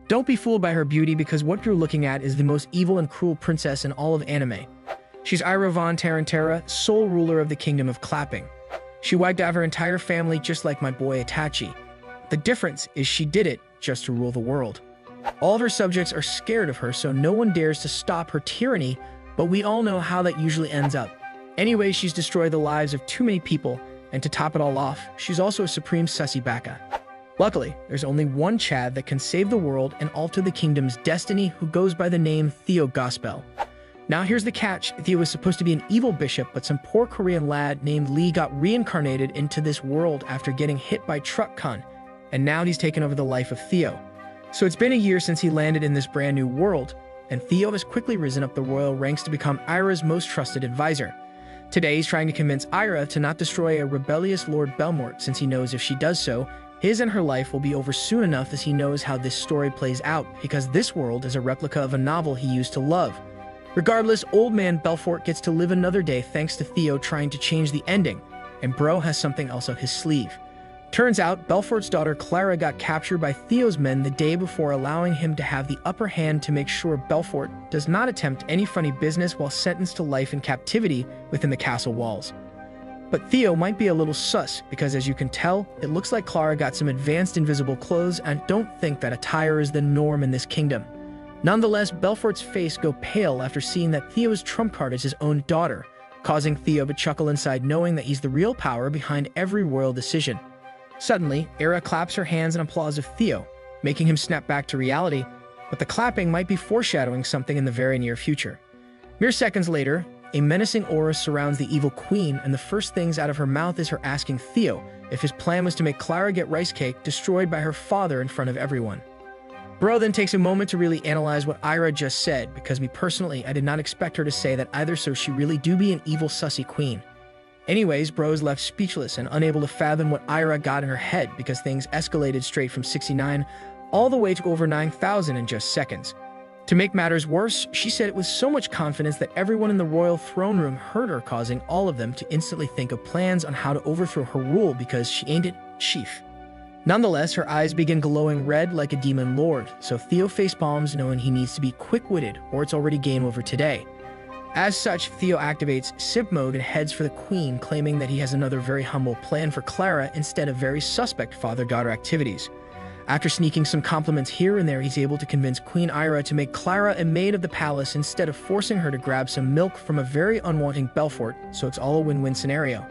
Don't be fooled by her beauty, because what you're looking at is the most evil and cruel princess in all of anime. She's Ira von Tarantara, sole ruler of the Kingdom of Clapping. She wiped out her entire family just like my boy Itachi. The difference is she did it just to rule the world. All of her subjects are scared of her, so no one dares to stop her tyranny, but we all know how that usually ends up. Anyway, she's destroyed the lives of too many people, and to top it all off, she's also a supreme sussy baka. Luckily, there's only one Chad that can save the world and alter the kingdom's destiny, who goes by the name Theo Gospel. Now here's the catch: Theo was supposed to be an evil bishop, but some poor Korean lad named Lee got reincarnated into this world after getting hit by truck-kun, and now he's taken over the life of Theo. So it's been a year since he landed in this brand new world, and Theo has quickly risen up the royal ranks to become Ira's most trusted advisor. Today he's trying to convince Ira to not destroy a rebellious Lord Belmort, since he knows if she does so, his and her life will be over soon enough, as he knows how this story plays out, because this world is a replica of a novel he used to love. Regardless, old man Belfort gets to live another day thanks to Theo trying to change the ending, and bro has something else up his sleeve. Turns out, Belfort's daughter Clara got captured by Theo's men the day before, allowing him to have the upper hand to make sure Belfort does not attempt any funny business while sentenced to life in captivity within the castle walls. But Theo might be a little sus, because as you can tell, it looks like Clara got some advanced invisible clothes, and don't think that attire is the norm in this kingdom. Nonetheless, Belfort's face go pale after seeing that Theo's trump card is his own daughter, causing Theo to chuckle inside, knowing that he's the real power behind every royal decision. Suddenly, Ira claps her hands in applause of Theo, making him snap back to reality, but the clapping might be foreshadowing something in the very near future. Mere seconds later, a menacing aura surrounds the evil queen, and the first things out of her mouth is her asking Theo if his plan was to make Clara get rice cake destroyed by her father in front of everyone. Bro then takes a moment to really analyze what Ira just said, because me personally, I did not expect her to say that either, so she really do be an evil sussy queen. Anyways, bro is left speechless and unable to fathom what Ira got in her head, because things escalated straight from 69 all the way to over 9,000 in just seconds. To make matters worse, she said it with so much confidence that everyone in the royal throne room heard her, causing all of them to instantly think of plans on how to overthrow her rule, because she ain't it chief. Nonetheless, her eyes begin glowing red like a demon lord, so Theo facepalms, knowing he needs to be quick-witted or it's already game over today. As such, Theo activates simp mode and heads for the queen, claiming that he has another very humble plan for Clara instead of very suspect father-daughter activities. After sneaking some compliments here and there, he's able to convince Queen Ira to make Clara a maid of the palace instead of forcing her to grab some milk from a very unwanting Belfort, so it's all a win-win scenario.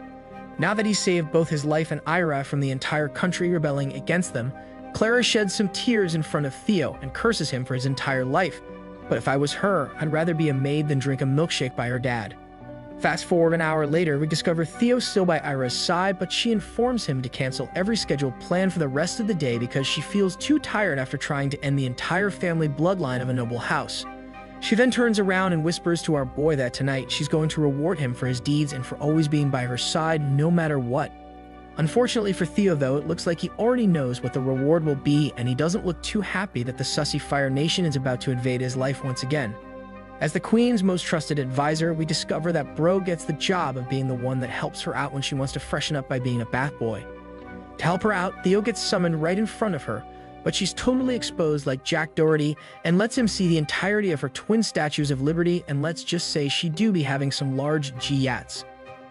Now that he's saved both his life and Ira from the entire country rebelling against them, Clara sheds some tears in front of Theo and curses him for his entire life. But if I was her, I'd rather be a maid than drink a milkshake by her dad. Fast forward an hour later, we discover Theo still by Ira's side, but she informs him to cancel every scheduled plan for the rest of the day because she feels too tired after trying to end the entire family bloodline of a noble house. She then turns around and whispers to our boy that tonight she's going to reward him for his deeds and for always being by her side no matter what. Unfortunately for Theo though, it looks like he already knows what the reward will be, and he doesn't look too happy that the sussy Fire Nation is about to invade his life once again. As the queen's most trusted advisor, we discover that bro gets the job of being the one that helps her out when she wants to freshen up by being a bath boy. To help her out, Theo gets summoned right in front of her, but she's totally exposed like Jack Doherty and lets him see the entirety of her twin statues of liberty, and let's just say she do be having some large G-yats.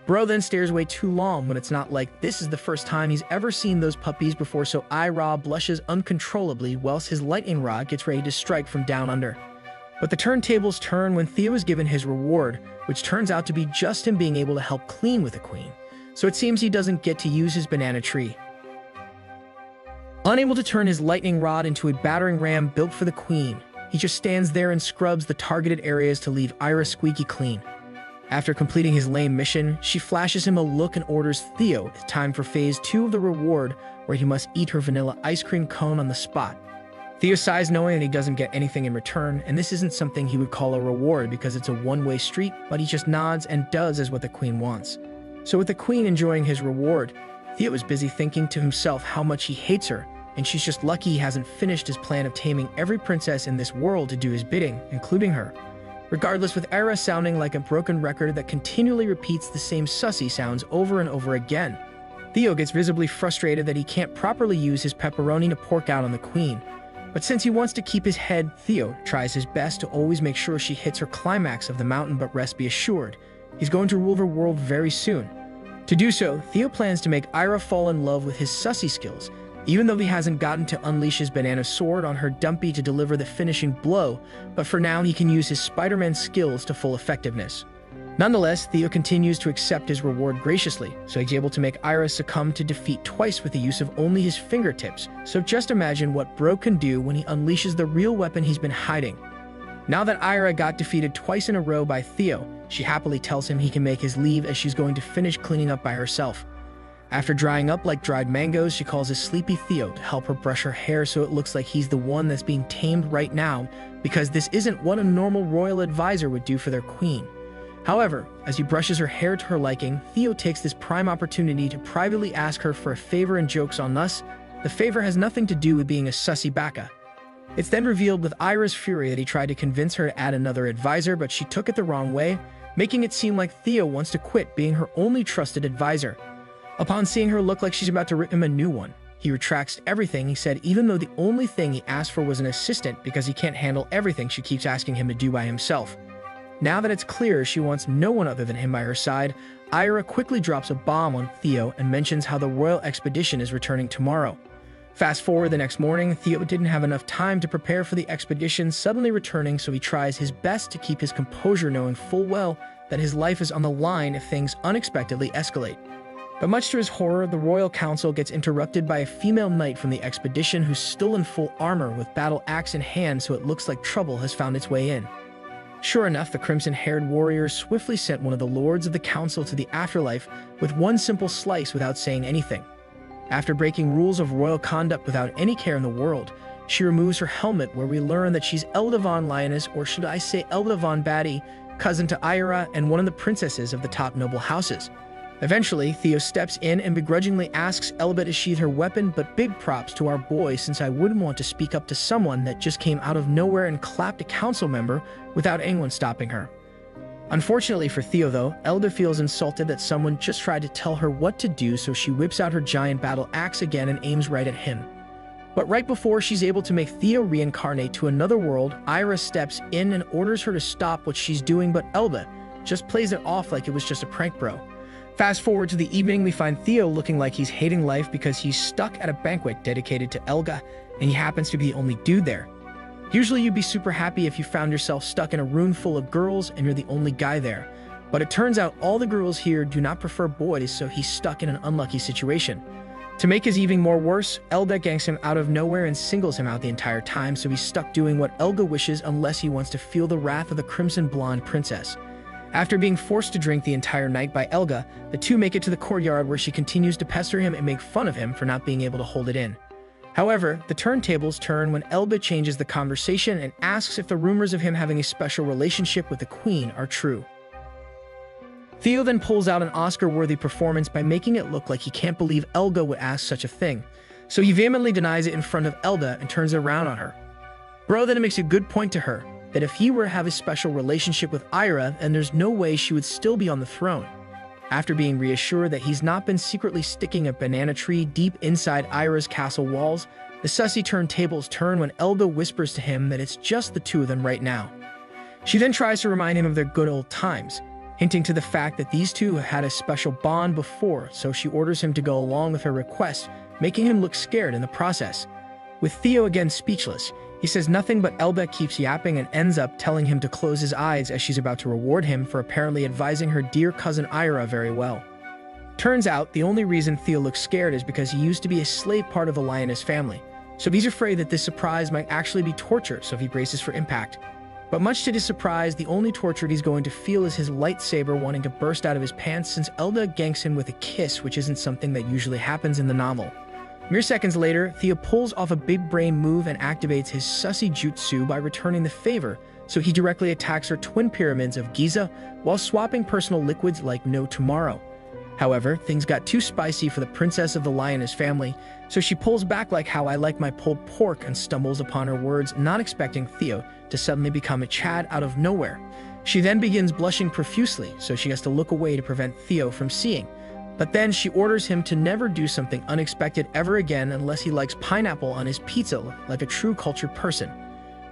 Bro then stares way too long, but it's not like this is the first time he's ever seen those puppies before, so Ira blushes uncontrollably whilst his lightning rod gets ready to strike from down under. But the turntables turn when Theo is given his reward, which turns out to be just him being able to help clean with the queen. So it seems he doesn't get to use his banana tree. Unable to turn his lightning rod into a battering ram built for the queen, he just stands there and scrubs the targeted areas to leave Ira squeaky clean. After completing his lame mission, she flashes him a look and orders Theo it's time for phase 2 of the reward, where he must eat her vanilla ice cream cone on the spot. Theo sighs knowing that he doesn't get anything in return, and this isn't something he would call a reward because it's a one-way street, but he just nods and does as what the queen wants. So with the queen enjoying his reward, Theo is busy thinking to himself how much he hates her, and she's just lucky he hasn't finished his plan of taming every princess in this world to do his bidding, including her. Regardless, with Ira sounding like a broken record that continually repeats the same sussy sounds over and over again, Theo gets visibly frustrated that he can't properly use his pepperoni to pork out on the queen. But since he wants to keep his head, Theo tries his best to always make sure she hits her climax of the mountain, but rest be assured, he's going to rule her world very soon. To do so, Theo plans to make Ira fall in love with his sussy skills, even though he hasn't gotten to unleash his banana sword on her dumpy to deliver the finishing blow, but for now he can use his Spider-Man skills to full effectiveness. Nonetheless, Theo continues to accept his reward graciously, so he's able to make Ira succumb to defeat twice with the use of only his fingertips, so just imagine what Bro can do when he unleashes the real weapon he's been hiding. Now that Ira got defeated twice in a row by Theo, she happily tells him he can make his leave as she's going to finish cleaning up by herself. After drying up like dried mangoes, she calls a sleepy Theo to help her brush her hair so it looks like he's the one that's being tamed right now, because this isn't what a normal royal advisor would do for their queen. However, as he brushes her hair to her liking, Theo takes this prime opportunity to privately ask her for a favor and jokes on us. The favor has nothing to do with being a sussy baka. It's then revealed with Ira's fury that he tried to convince her to add another advisor, but she took it the wrong way, making it seem like Theo wants to quit being her only trusted advisor. Upon seeing her look like she's about to rip him a new one, he retracts everything he said, even though the only thing he asked for was an assistant because he can't handle everything she keeps asking him to do by himself. Now that it's clear she wants no one other than him by her side, Ira quickly drops a bomb on Theo and mentions how the royal expedition is returning tomorrow. Fast forward the next morning, Theo didn't have enough time to prepare for the expedition suddenly returning, so he tries his best to keep his composure, knowing full well that his life is on the line if things unexpectedly escalate. But much to his horror, the royal council gets interrupted by a female knight from the expedition who's still in full armor with battle axe in hand, so it looks like trouble has found its way in. Sure enough, the crimson-haired warrior swiftly sent one of the lords of the council to the afterlife with one simple slice without saying anything. After breaking rules of royal conduct without any care in the world, she removes her helmet, where we learn that she's Elda von Lioness, or should I say Elda von Batty, cousin to Ira and one of the princesses of the top noble houses. Eventually, Theo steps in and begrudgingly asks Elba to sheath her weapon, but big props to our boy, since I wouldn't want to speak up to someone that just came out of nowhere and clapped a council member without anyone stopping her. Unfortunately for Theo though, Elda feels insulted that someone just tried to tell her what to do, so she whips out her giant battle axe again and aims right at him. But right before she's able to make Theo reincarnate to another world, Ira steps in and orders her to stop what she's doing, but Elba just plays it off like it was just a prank, bro. Fast forward to the evening, we find Theo looking like he's hating life because he's stuck at a banquet dedicated to Elga, and he happens to be the only dude there. Usually you'd be super happy if you found yourself stuck in a room full of girls and you're the only guy there. But it turns out all the girls here do not prefer boys, so he's stuck in an unlucky situation. To make his evening more worse, Elga ganks him out of nowhere and singles him out the entire time, so he's stuck doing what Elga wishes unless he wants to feel the wrath of the crimson blonde princess. After being forced to drink the entire night by Elga, the two make it to the courtyard, where she continues to pester him and make fun of him for not being able to hold it in. However, the turntables turn when Elba changes the conversation and asks if the rumors of him having a special relationship with the queen are true. Theo then pulls out an Oscar-worthy performance by making it look like he can't believe Elga would ask such a thing, so he vehemently denies it in front of Elga and turns it around on her. Bro then makes a good point to her that if he were to have a special relationship with Ira, then there's no way she would still be on the throne. After being reassured that he's not been secretly sticking a banana tree deep inside Ira's castle walls, the sussy turntables turn when Elga whispers to him that it's just the two of them right now. She then tries to remind him of their good old times, hinting to the fact that these two have had a special bond before, so she orders him to go along with her request, making him look scared in the process. With Theo again speechless, he says nothing, but Elba keeps yapping and ends up telling him to close his eyes as she's about to reward him for apparently advising her dear cousin Ira very well. Turns out, the only reason Theo looks scared is because he used to be a slave part of the lioness family, so he's afraid that this surprise might actually be torture, so he braces for impact. But much to his surprise, the only torture he's going to feel is his lightsaber wanting to burst out of his pants, since Elda ganks him with a kiss, which isn't something that usually happens in the novel. Mere seconds later, Theo pulls off a big brain move and activates his sussy jutsu by returning the favor, so he directly attacks her twin pyramids of Giza while swapping personal liquids like no tomorrow. However, things got too spicy for the princess of the lioness family, so she pulls back like how I like my pulled pork and stumbles upon her words, not expecting Theo to suddenly become a Chad out of nowhere. She then begins blushing profusely, so she has to look away to prevent Theo from seeing. But then she orders him to never do something unexpected ever again unless he likes pineapple on his pizza like a true cultured person.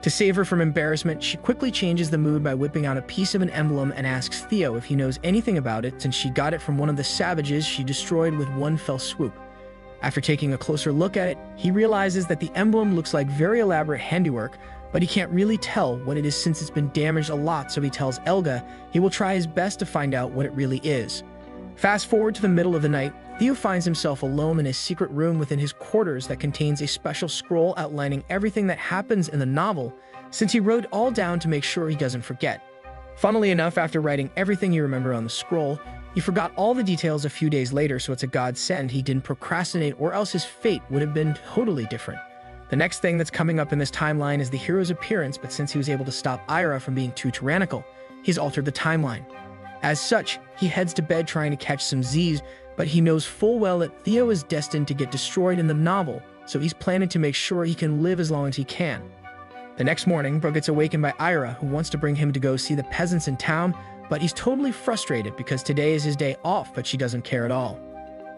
To save her from embarrassment, she quickly changes the mood by whipping out a piece of an emblem and asks Theo if he knows anything about it since she got it from one of the savages she destroyed with one fell swoop. After taking a closer look at it, he realizes that the emblem looks like very elaborate handiwork, but he can't really tell what it is since it's been damaged a lot, so he tells Elga he will try his best to find out what it really is. Fast forward to the middle of the night, Theo finds himself alone in his secret room within his quarters that contains a special scroll outlining everything that happens in the novel, since he wrote all down to make sure he doesn't forget. Funnily enough, after writing everything you remember on the scroll, he forgot all the details a few days later, so it's a godsend he didn't procrastinate, or else his fate would have been totally different. The next thing that's coming up in this timeline is the hero's appearance, but since he was able to stop Ira from being too tyrannical, he's altered the timeline. As such, he heads to bed trying to catch some Z's, but he knows full well that Theo is destined to get destroyed in the novel, so he's planning to make sure he can live as long as he can. The next morning, Bro gets awakened by Ira, who wants to bring him to go see the peasants in town, but he's totally frustrated because today is his day off, but she doesn't care at all.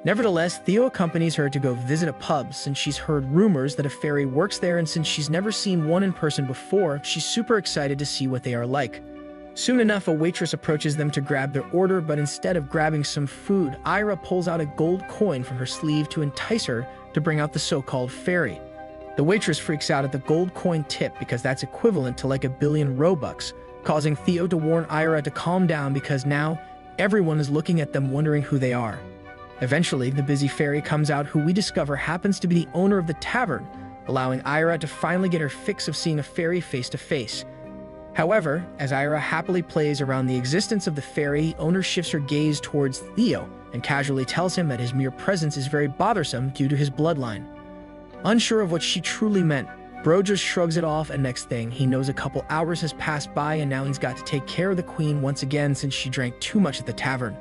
Nevertheless, Theo accompanies her to go visit a pub since she's heard rumors that a fairy works there, and since she's never seen one in person before, she's super excited to see what they are like. Soon enough, a waitress approaches them to grab their order, but instead of grabbing some food, Ira pulls out a gold coin from her sleeve to entice her to bring out the so-called fairy. The waitress freaks out at the gold coin tip because that's equivalent to like 1 billion Robux, causing Theo to warn Ira to calm down because now everyone is looking at them wondering who they are. Eventually, the busy fairy comes out, who we discover happens to be the owner of the tavern, allowing Ira to finally get her fix of seeing a fairy face to face. However, as Ira happily plays around the existence of the fairy, the owner shifts her gaze towards Theo and casually tells him that his mere presence is very bothersome due to his bloodline. Unsure of what she truly meant, Bro just shrugs it off, and next thing he knows, a couple hours has passed by and now he's got to take care of the queen once again since she drank too much at the tavern.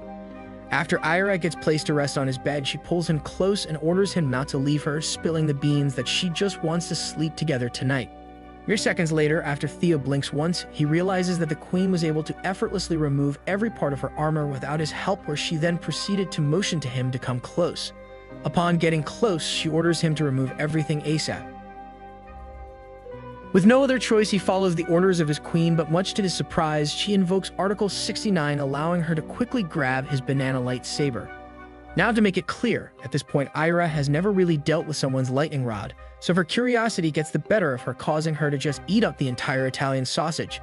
After Ira gets placed to rest on his bed, she pulls him close and orders him not to leave her, spilling the beans that she just wants to sleep together tonight. Mere seconds later, after Theo blinks once, he realizes that the queen was able to effortlessly remove every part of her armor without his help, where she then proceeded to motion to him to come close. Upon getting close, she orders him to remove everything ASAP. With no other choice, he follows the orders of his queen, but much to his surprise, she invokes Article 69, allowing her to quickly grab his banana lightsaber. Now, to make it clear, at this point Ira has never really dealt with someone's lightning rod, so her curiosity gets the better of her, causing her to just eat up the entire Italian sausage.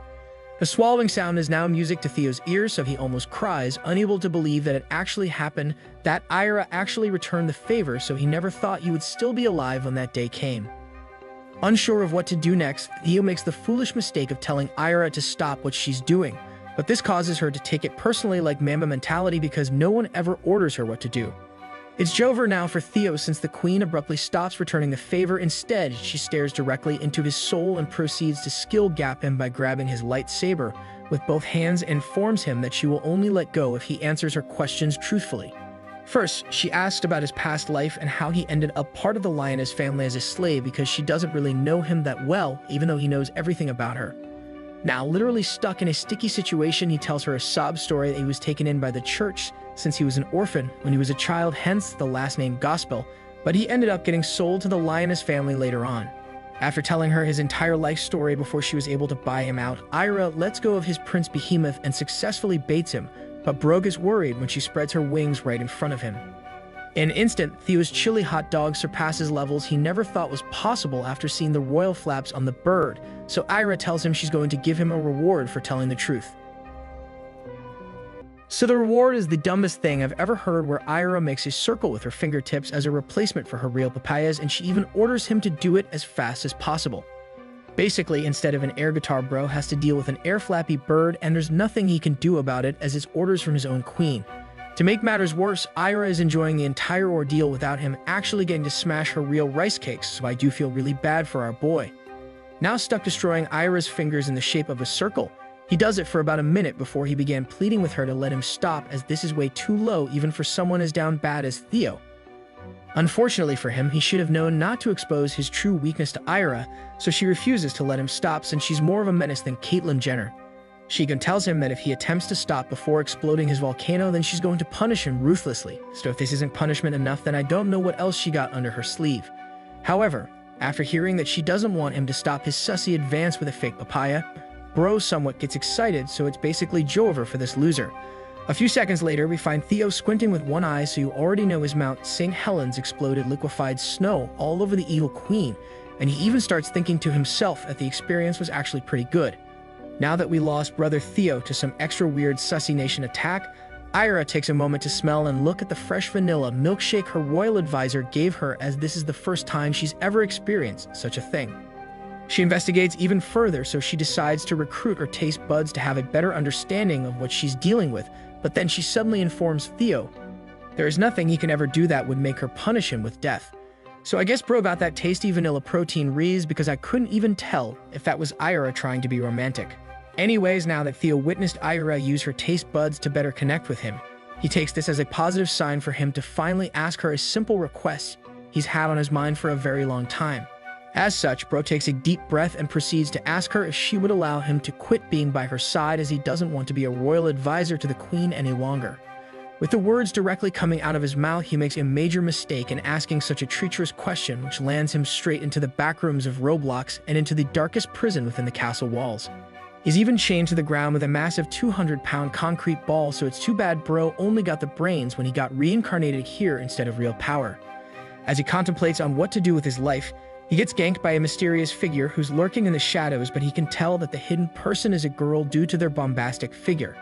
The swallowing sound is now music to Theo's ears, so he almost cries, unable to believe that it actually happened, that Ira actually returned the favor, so he never thought he would still be alive when that day came. Unsure of what to do next, Theo makes the foolish mistake of telling Ira to stop what she's doing, but this causes her to take it personally, like Mamba mentality, because no one ever orders her what to do. It's over now for Theo since the queen abruptly stops returning the favor. Instead, she stares directly into his soul and proceeds to skill gap him by grabbing his lightsaber with both hands and informs him that she will only let go if he answers her questions truthfully. First, she asked about his past life and how he ended up part of the lioness family as a slave, because she doesn't really know him that well, even though he knows everything about her. Now, literally stuck in a sticky situation, he tells her a sob story that he was taken in by the church since he was an orphan when he was a child, hence the last name Gospel, but he ended up getting sold to the lioness family later on. After telling her his entire life story before she was able to buy him out, Ira lets go of his Prince Behemoth and successfully baits him, but Brogue is worried when she spreads her wings right in front of him. In an instant, Theo's chili hot dog surpasses levels he never thought was possible after seeing the royal flaps on the bird, so Ira tells him she's going to give him a reward for telling the truth. So the reward is the dumbest thing I've ever heard, where Ira makes a circle with her fingertips as a replacement for her real papayas, and she even orders him to do it as fast as possible. Basically, instead of an air guitar, Bro has to deal with an air flappy bird, and there's nothing he can do about it as it's orders from his own queen. To make matters worse, Ira is enjoying the entire ordeal without him actually getting to smash her real rice cakes, so I do feel really bad for our boy. Now stuck destroying Ira's fingers in the shape of a circle, he does it for about a minute before he began pleading with her to let him stop, as this is way too low even for someone as down bad as Theo. Unfortunately for him, he should have known not to expose his true weakness to Ira, so she refuses to let him stop since she's more of a menace than Caitlyn Jenner. Shigen tells him that if he attempts to stop before exploding his volcano, then she's going to punish him ruthlessly. So if this isn't punishment enough, then I don't know what else she got under her sleeve. However, after hearing that she doesn't want him to stop his sussy advance with a fake papaya, Bro somewhat gets excited, so it's basically Jover for this loser. A few seconds later, we find Theo squinting with one eye, so you already know his Mount St. Helens exploded liquefied snow all over the evil queen, and he even starts thinking to himself that the experience was actually pretty good. Now that we lost brother Theo to some extra weird Sussy Nation attack, Ira takes a moment to smell and look at the fresh vanilla milkshake her royal advisor gave her, as this is the first time she's ever experienced such a thing. She investigates even further, so she decides to recruit her taste buds to have a better understanding of what she's dealing with, but then she suddenly informs Theo there is nothing he can ever do that would make her punish him with death. So I guess bro got that tasty vanilla protein Reese, because I couldn't even tell if that was Ira trying to be romantic. Anyways, now that Theo witnessed Ira use her taste buds to better connect with him, he takes this as a positive sign for him to finally ask her a simple request he's had on his mind for a very long time. As such, bro takes a deep breath and proceeds to ask her if she would allow him to quit being by her side, as he doesn't want to be a royal advisor to the queen any longer. With the words directly coming out of his mouth, he makes a major mistake in asking such a treacherous question, which lands him straight into the back rooms of Roblox and into the darkest prison within the castle walls. He's even chained to the ground with a massive 200-pound concrete ball, so it's too bad bro only got the brains when he got reincarnated here instead of real power. As he contemplates on what to do with his life, he gets ganked by a mysterious figure who's lurking in the shadows, but he can tell that the hidden person is a girl due to their bombastic figure.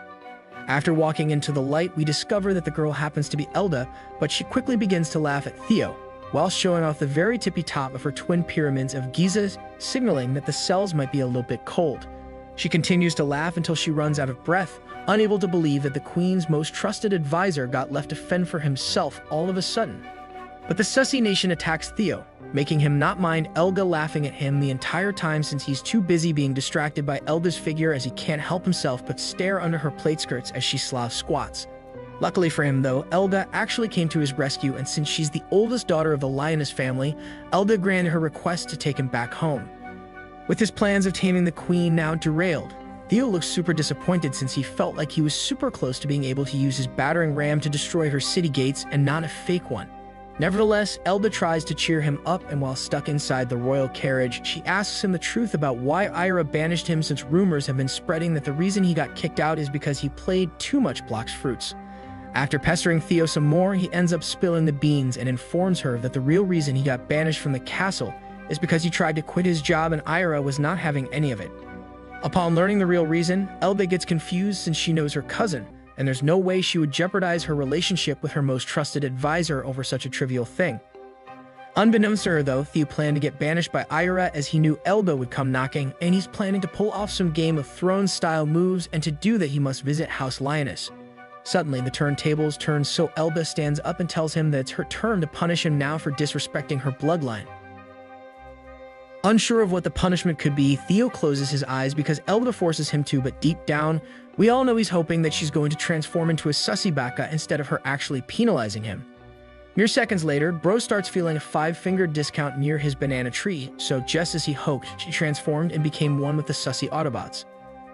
After walking into the light, we discover that the girl happens to be Elda, but she quickly begins to laugh at Theo, while showing off the very tippy top of her twin pyramids of Giza, signaling that the cells might be a little bit cold. She continues to laugh until she runs out of breath, unable to believe that the queen's most trusted advisor got left to fend for himself all of a sudden. But the Sussy Nation attacks Theo, making him not mind Elga laughing at him the entire time, since he's too busy being distracted by Elda's figure, as he can't help himself but stare under her plate skirts as she Slav squats. Luckily for him though, Elda actually came to his rescue, and since she's the oldest daughter of the lioness family, Elda granted her request to take him back home. With his plans of taming the queen now derailed, Theo looks super disappointed, since he felt like he was super close to being able to use his battering ram to destroy her city gates and not a fake one. Nevertheless, Elda tries to cheer him up, and while stuck inside the royal carriage, she asks him the truth about why Ira banished him, since rumors have been spreading that the reason he got kicked out is because he played too much Blox Fruits. After pestering Theo some more, he ends up spilling the beans and informs her that the real reason he got banished from the castle is because he tried to quit his job and Ira was not having any of it. Upon learning the real reason, Elda gets confused, since she knows her cousin, and there's no way she would jeopardize her relationship with her most trusted advisor over such a trivial thing. Unbeknownst to her though, Theo planned to get banished by Ira, as he knew Elda would come knocking, and he's planning to pull off some Game of Thrones style moves, and to do that he must visit House Lioness. Suddenly, the turntables turn, so Elda stands up and tells him that it's her turn to punish him now for disrespecting her bloodline. Unsure of what the punishment could be, Theo closes his eyes because Elda forces him to, but deep down, we all know he's hoping that she's going to transform into a sussy baka instead of her actually penalizing him. Mere seconds later, bro starts feeling a 5-finger discount near his banana tree, so just as he hoped, she transformed and became one with the sussy Autobots.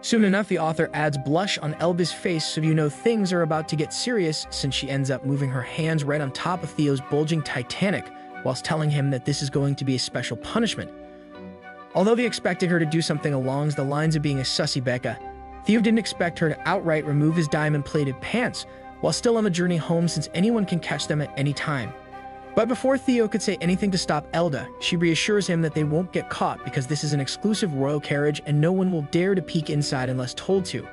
Soon enough, the author adds blush on Elba's face, so you know things are about to get serious, since she ends up moving her hands right on top of Theo's bulging Titanic, whilst telling him that this is going to be a special punishment. Although they expected her to do something along the lines of being a sussy Becca, Theo didn't expect her to outright remove his diamond-plated pants while still on the journey home, since anyone can catch them at any time. But before Theo could say anything to stop Elda, she reassures him that they won't get caught because this is an exclusive royal carriage and no one will dare to peek inside unless told to.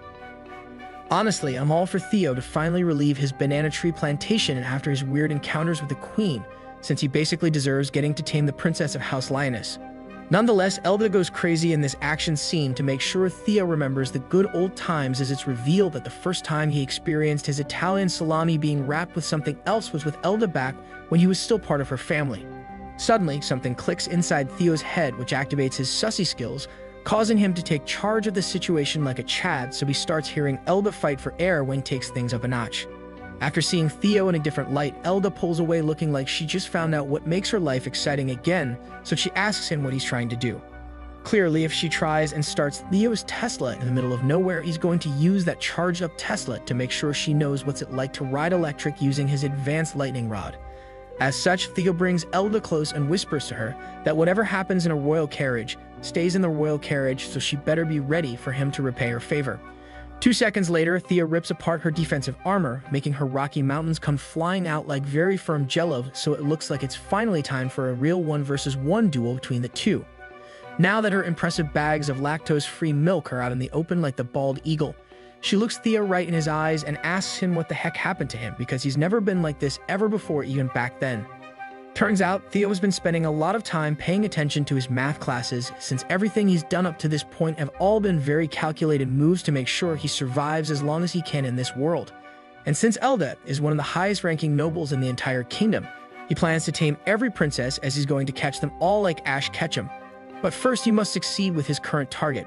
Honestly, I'm all for Theo to finally relieve his banana tree plantation after his weird encounters with the queen, since he basically deserves getting to tame the princess of House Lioness. Nonetheless, Elda goes crazy in this action scene to make sure Theo remembers the good old times, as it's revealed that the first time he experienced his Italian salami being wrapped with something else was with Elda back when he was still part of her family. Suddenly, something clicks inside Theo's head which activates his sussy skills, causing him to take charge of the situation like a Chad, so he starts hearing Elda fight for air when he takes things up a notch. After seeing Theo in a different light, Elda pulls away looking like she just found out what makes her life exciting again, so she asks him what he's trying to do. Clearly, if she tries and starts Theo's Tesla in the middle of nowhere, he's going to use that charged up Tesla to make sure she knows what's it like to ride electric using his advanced lightning rod. As such, Theo brings Elda close and whispers to her that whatever happens in a royal carriage stays in the royal carriage, so she better be ready for him to repay her favor. 2 seconds later, Thea rips apart her defensive armor, making her rocky mountains come flying out like very firm jello, so it looks like it's finally time for a real 1-versus-1 duel between the two. Now that her impressive bags of lactose-free milk are out in the open like the bald eagle, she looks Theo right in his eyes and asks him what the heck happened to him, because he's never been like this ever before, even back then. Turns out, Theo has been spending a lot of time paying attention to his math classes, since everything he's done up to this point have all been very calculated moves to make sure he survives as long as he can in this world. And since Elda is one of the highest-ranking nobles in the entire kingdom, he plans to tame every princess, as he's going to catch them all like Ash Ketchum. But first, he must succeed with his current target.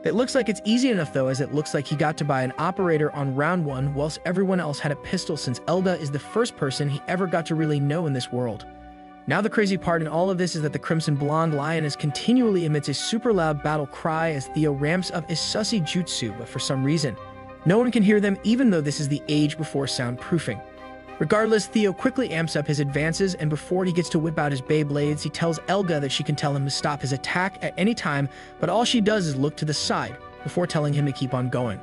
It looks like it's easy enough though, as it looks like he got to buy an operator on round 1 whilst everyone else had a pistol, since Elda is the first person he ever got to really know in this world. Now the crazy part in all of this is that the Crimson Blonde Lioness continually emits a super loud battle cry as Theo ramps up his sussy jutsu, but for some reason, no one can hear them, even though this is the age before soundproofing. Regardless, Theo quickly amps up his advances, and before he gets to whip out his Beyblades, he tells Elga that she can tell him to stop his attack at any time, but all she does is look to the side, before telling him to keep on going.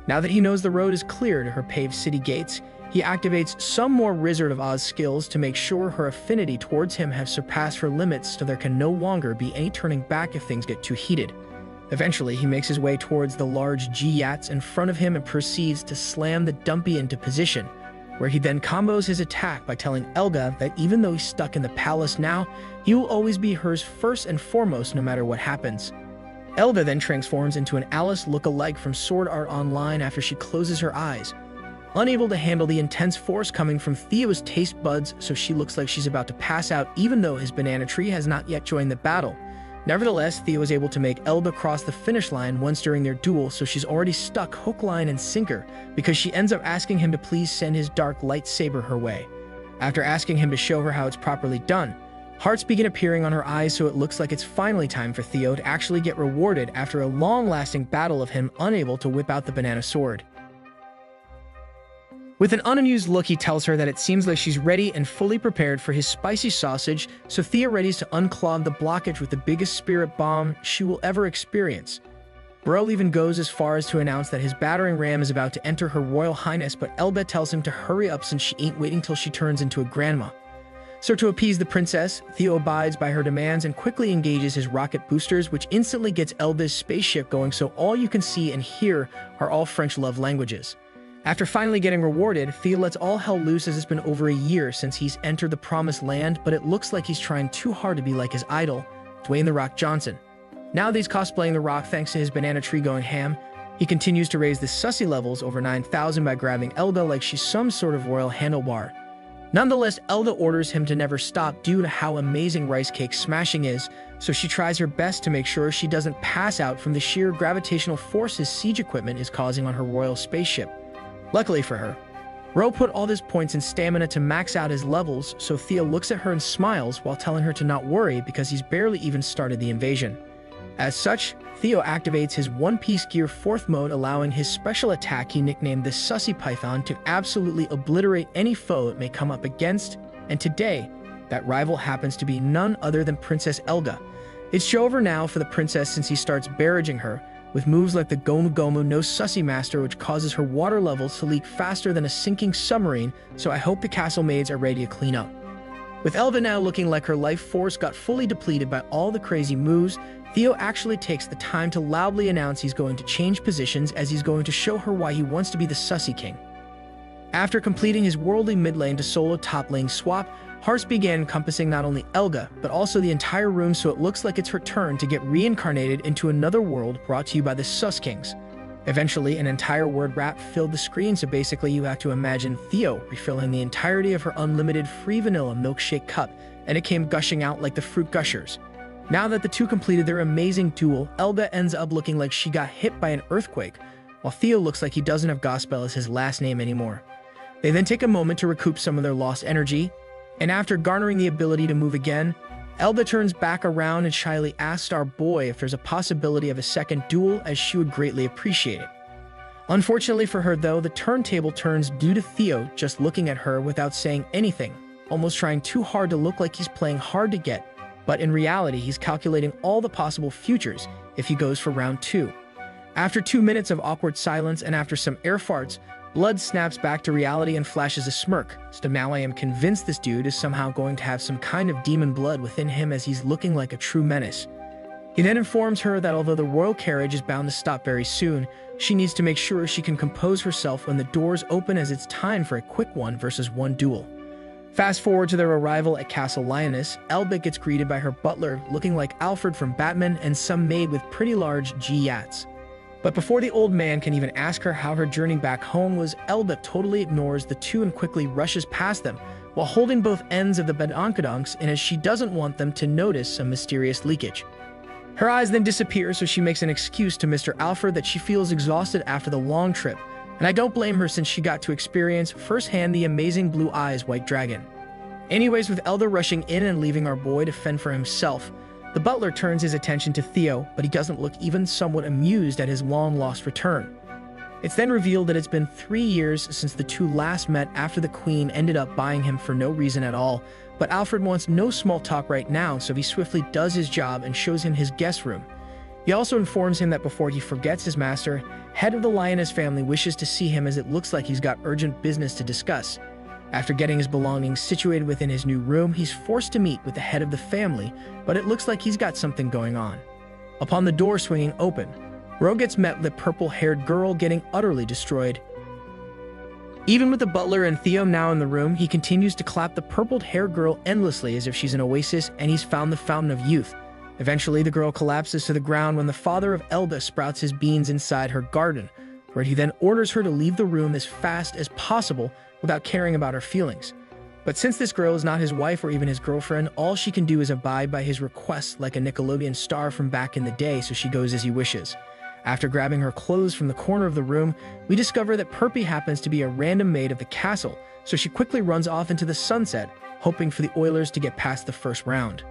Now that he knows the road is clear to her paved city gates, he activates some more Wizard of Oz skills to make sure her affinity towards him have surpassed her limits, so there can no longer be any turning back if things get too heated. Eventually, he makes his way towards the large G-Yats in front of him and proceeds to slam the dumpy into position, where he then combos his attack by telling Elga that even though he's stuck in the palace now, he will always be hers first and foremost no matter what happens. Elga then transforms into an Alice look-alike from Sword Art Online after she closes her eyes, unable to handle the intense force coming from Theo's taste buds, so she looks like she's about to pass out even though his banana tree has not yet joined the battle. Nevertheless, Theo is able to make Elga cross the finish line once during their duel, so she's already stuck hook, line, and sinker, because she ends up asking him to please send his dark lightsaber her way. After asking him to show her how it's properly done, hearts begin appearing on her eyes, so it looks like it's finally time for Theo to actually get rewarded after a long-lasting battle of him unable to whip out the banana sword. With an unamused look, he tells her that it seems like she's ready and fully prepared for his spicy sausage, so Thea readies to unclog the blockage with the biggest spirit bomb she will ever experience. Bro even goes as far as to announce that his battering ram is about to enter her royal highness, but Elba tells him to hurry up since she ain't waiting till she turns into a grandma. So to appease the princess, Theo abides by her demands and quickly engages his rocket boosters, which instantly gets Elba's spaceship going, so all you can see and hear are all French love languages. After finally getting rewarded, Theo lets all hell loose, as it's been over a year since he's entered the promised land, but it looks like he's trying too hard to be like his idol, Dwayne "The Rock" Johnson. Now that he's cosplaying The Rock thanks to his banana tree going ham, he continues to raise the sussy levels over 9,000 by grabbing Elda like she's some sort of royal handlebar. Nonetheless, Elda orders him to never stop due to how amazing rice cake smashing is, so she tries her best to make sure she doesn't pass out from the sheer gravitational force his siege equipment is causing on her royal spaceship. Luckily for her, Ro put all his points in stamina to max out his levels, so Thea looks at her and smiles while telling her to not worry because he's barely even started the invasion. As such, Theo activates his One Piece Gear 4th mode, allowing his special attack he nicknamed the Sussy Python to absolutely obliterate any foe it may come up against, and today, that rival happens to be none other than Princess Elga. It's show over now for the princess since he starts barraging her, with moves like the Gomu Gomu no Sussy Master, which causes her water levels to leak faster than a sinking submarine, so I hope the castle maids are ready to clean up. With Elva now looking like her life force got fully depleted by all the crazy moves, Theo actually takes the time to loudly announce he's going to change positions, as he's going to show her why he wants to be the Sussy King. After completing his worldly mid lane to solo top lane swap, hearts began encompassing not only Elga, but also the entire room, so it looks like it's her turn to get reincarnated into another world, brought to you by the Sus Kings. Eventually, an entire word wrap filled the screen, so basically you have to imagine Theo refilling the entirety of her unlimited free vanilla milkshake cup, and it came gushing out like the Fruit Gushers. Now that the two completed their amazing duel, Elga ends up looking like she got hit by an earthquake, while Theo looks like he doesn't have Gospel as his last name anymore. They then take a moment to recoup some of their lost energy, and after garnering the ability to move again, Elba turns back around and shyly asks our boy if there's a possibility of a second duel, as she would greatly appreciate it. Unfortunately for her though, the turntable turns due to Theo just looking at her without saying anything, almost trying too hard to look like he's playing hard to get, but in reality he's calculating all the possible futures if he goes for round 2. After 2 minutes of awkward silence and after some air farts, Blood snaps back to reality and flashes a smirk. So now I am convinced this dude is somehow going to have some kind of demon blood within him, as he's looking like a true menace. He then informs her that although the royal carriage is bound to stop very soon, she needs to make sure she can compose herself when the doors open, as it's time for a quick 1-versus-1 duel. Fast forward to their arrival at Castle Lioness, Elba gets greeted by her butler, looking like Alfred from Batman, and some maid with pretty large G-yats. But before the old man can even ask her how her journey back home was, Elba totally ignores the two and quickly rushes past them, while holding both ends of the bedonkadonks in, as she doesn't want them to notice some mysterious leakage. Her eyes then disappear, so she makes an excuse to Mr. Alfred that she feels exhausted after the long trip, and I don't blame her since she got to experience firsthand the amazing Blue Eyes White Dragon. Anyways, with Elba rushing in and leaving our boy to fend for himself, the butler turns his attention to Theo, but he doesn't look even somewhat amused at his long-lost return. It's then revealed that it's been 3 years since the two last met after the Queen ended up buying him for no reason at all, but Alfred wants no small talk right now, so he swiftly does his job and shows him his guest room. He also informs him that before he forgets, his master, head of the Lioness family, wishes to see him, as it looks like he's got urgent business to discuss. After getting his belongings situated within his new room, he's forced to meet with the head of the family, but it looks like he's got something going on. Upon the door swinging open, Ro gets met with a purple-haired girl, getting utterly destroyed. Even with the butler and Theo now in the room, he continues to clap the purple-haired girl endlessly as if she's an oasis and he's found the fountain of youth. Eventually, the girl collapses to the ground when the father of Elba sprouts his beans inside her garden, where he then orders her to leave the room as fast as possible without caring about her feelings. But since this girl is not his wife or even his girlfriend, all she can do is abide by his requests like a Nickelodeon star from back in the day, so she goes as he wishes. After grabbing her clothes from the corner of the room, we discover that Perpy happens to be a random maid of the castle, so she quickly runs off into the sunset, hoping for the Oilers to get past the first round.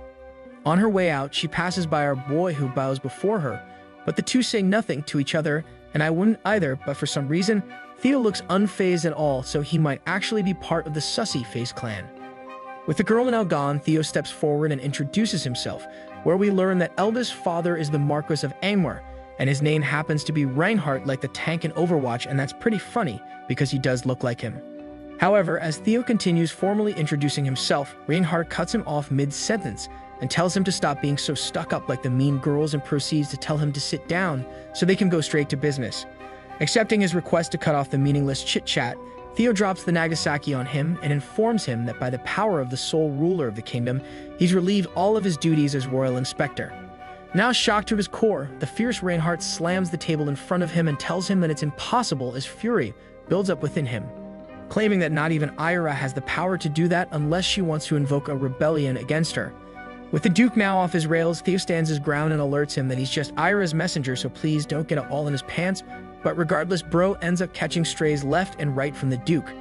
On her way out, she passes by our boy, who bows before her, but the two say nothing to each other, and I wouldn't either, but for some reason, Theo looks unfazed at all, so he might actually be part of the Sussy Face clan. With the girl now gone, Theo steps forward and introduces himself, where we learn that Elba's father is the Marquis of Angmar, and his name happens to be Reinhardt, like the tank in Overwatch, and that's pretty funny, because he does look like him. However, as Theo continues formally introducing himself, Reinhardt cuts him off mid-sentence and tells him to stop being so stuck up like the mean girls, and proceeds to tell him to sit down so they can go straight to business. Accepting his request to cut off the meaningless chit-chat, Theo drops the Nagasaki on him and informs him that by the power of the sole ruler of the kingdom, he's relieved all of his duties as royal inspector. Now shocked to his core, the fierce Reinhardt slams the table in front of him and tells him that it's impossible, as fury builds up within him, claiming that not even Ira has the power to do that unless she wants to invoke a rebellion against her. With the Duke now off his rails, Theo stands his ground and alerts him that he's just Ira's messenger, so please don't get it all in his pants. But regardless, bro ends up catching strays left and right from the Duke.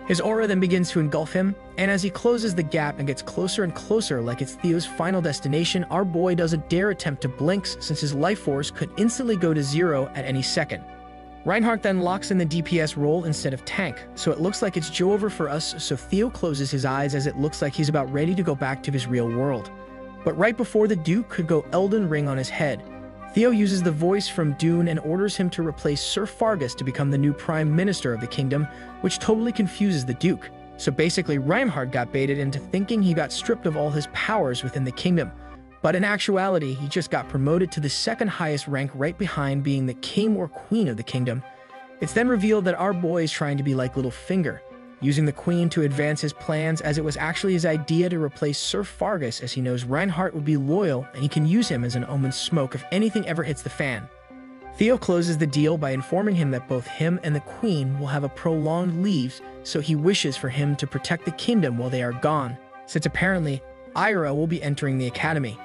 His aura then begins to engulf him, and as he closes the gap and gets closer and closer like it's Theo's final destination, our boy doesn't dare attempt to blink, since his life force could instantly go to 0 at any second. Reinhardt then locks in the DPS role instead of tank, so it looks like it's Joe over for us, so Theo closes his eyes as it looks like he's about ready to go back to his real world. But right before the Duke could go Elden Ring on his head, Theo uses the voice from Dune and orders him to replace Sir Fargus to become the new Prime Minister of the kingdom, which totally confuses the Duke. So basically, Reinhardt got baited into thinking he got stripped of all his powers within the kingdom. But in actuality, he just got promoted to the second highest rank, right behind being the king or queen of the kingdom. It's then revealed that our boy is trying to be like Littlefinger, using the queen to advance his plans, as it was actually his idea to replace Sir Fargus, as he knows Reinhardt would be loyal and he can use him as an omen smoke if anything ever hits the fan. Theo closes the deal by informing him that both him and the queen will have a prolonged leave, so he wishes for him to protect the kingdom while they are gone, since apparently Ira will be entering the academy.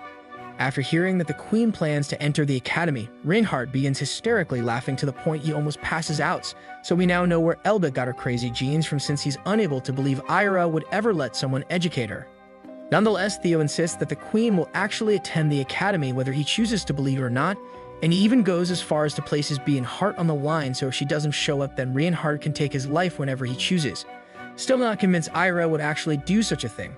After hearing that the queen plans to enter the academy, Reinhardt begins hysterically laughing to the point he almost passes out, so we now know where Elba got her crazy genes from, since he's unable to believe Ira would ever let someone educate her. Nonetheless, Theo insists that the queen will actually attend the academy whether he chooses to believe it or not, and he even goes as far as to place his being heart on the line so if she doesn't show up then Reinhardt can take his life whenever he chooses. Still not convinced Ira would actually do such a thing.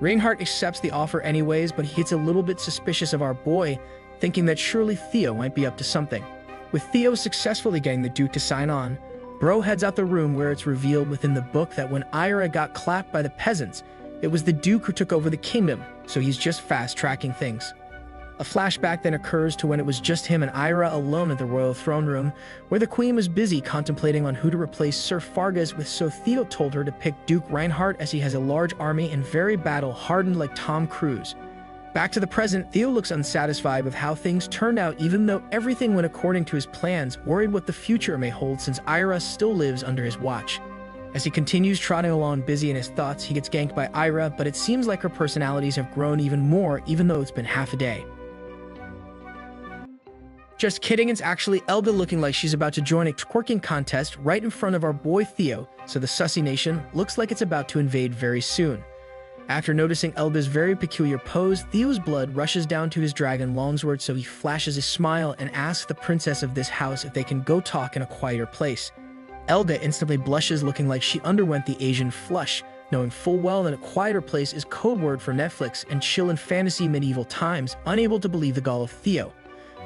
Reinhardt accepts the offer anyways, but he gets a little bit suspicious of our boy, thinking that surely Theo might be up to something. With Theo successfully getting the Duke to sign on, Bro heads out the room where it's revealed within the book that when Ira got clapped by the peasants, it was the Duke who took over the kingdom, so he's just fast-tracking things. A flashback then occurs to when it was just him and Ira alone at the royal throne room, where the queen was busy contemplating on who to replace Sir Fargus with, so Theo told her to pick Duke Reinhardt as he has a large army and very battle-hardened like Tom Cruise. Back to the present, Theo looks unsatisfied with how things turned out even though everything went according to his plans, worried what the future may hold since Ira still lives under his watch. As he continues trotting along busy in his thoughts, he gets ganked by Ira, but it seems like her personalities have grown even more even though it's been half a day. Just kidding, it's actually Elda looking like she's about to join a twerking contest right in front of our boy Theo, so the Sussy Nation looks like it's about to invade very soon. After noticing Elda's very peculiar pose, Theo's blood rushes down to his dragon longsword, so he flashes a smile and asks the princess of this house if they can go talk in a quieter place. Elda instantly blushes, looking like she underwent the Asian flush, knowing full well that a quieter place is code word for Netflix and chill in fantasy medieval times, unable to believe the gall of Theo.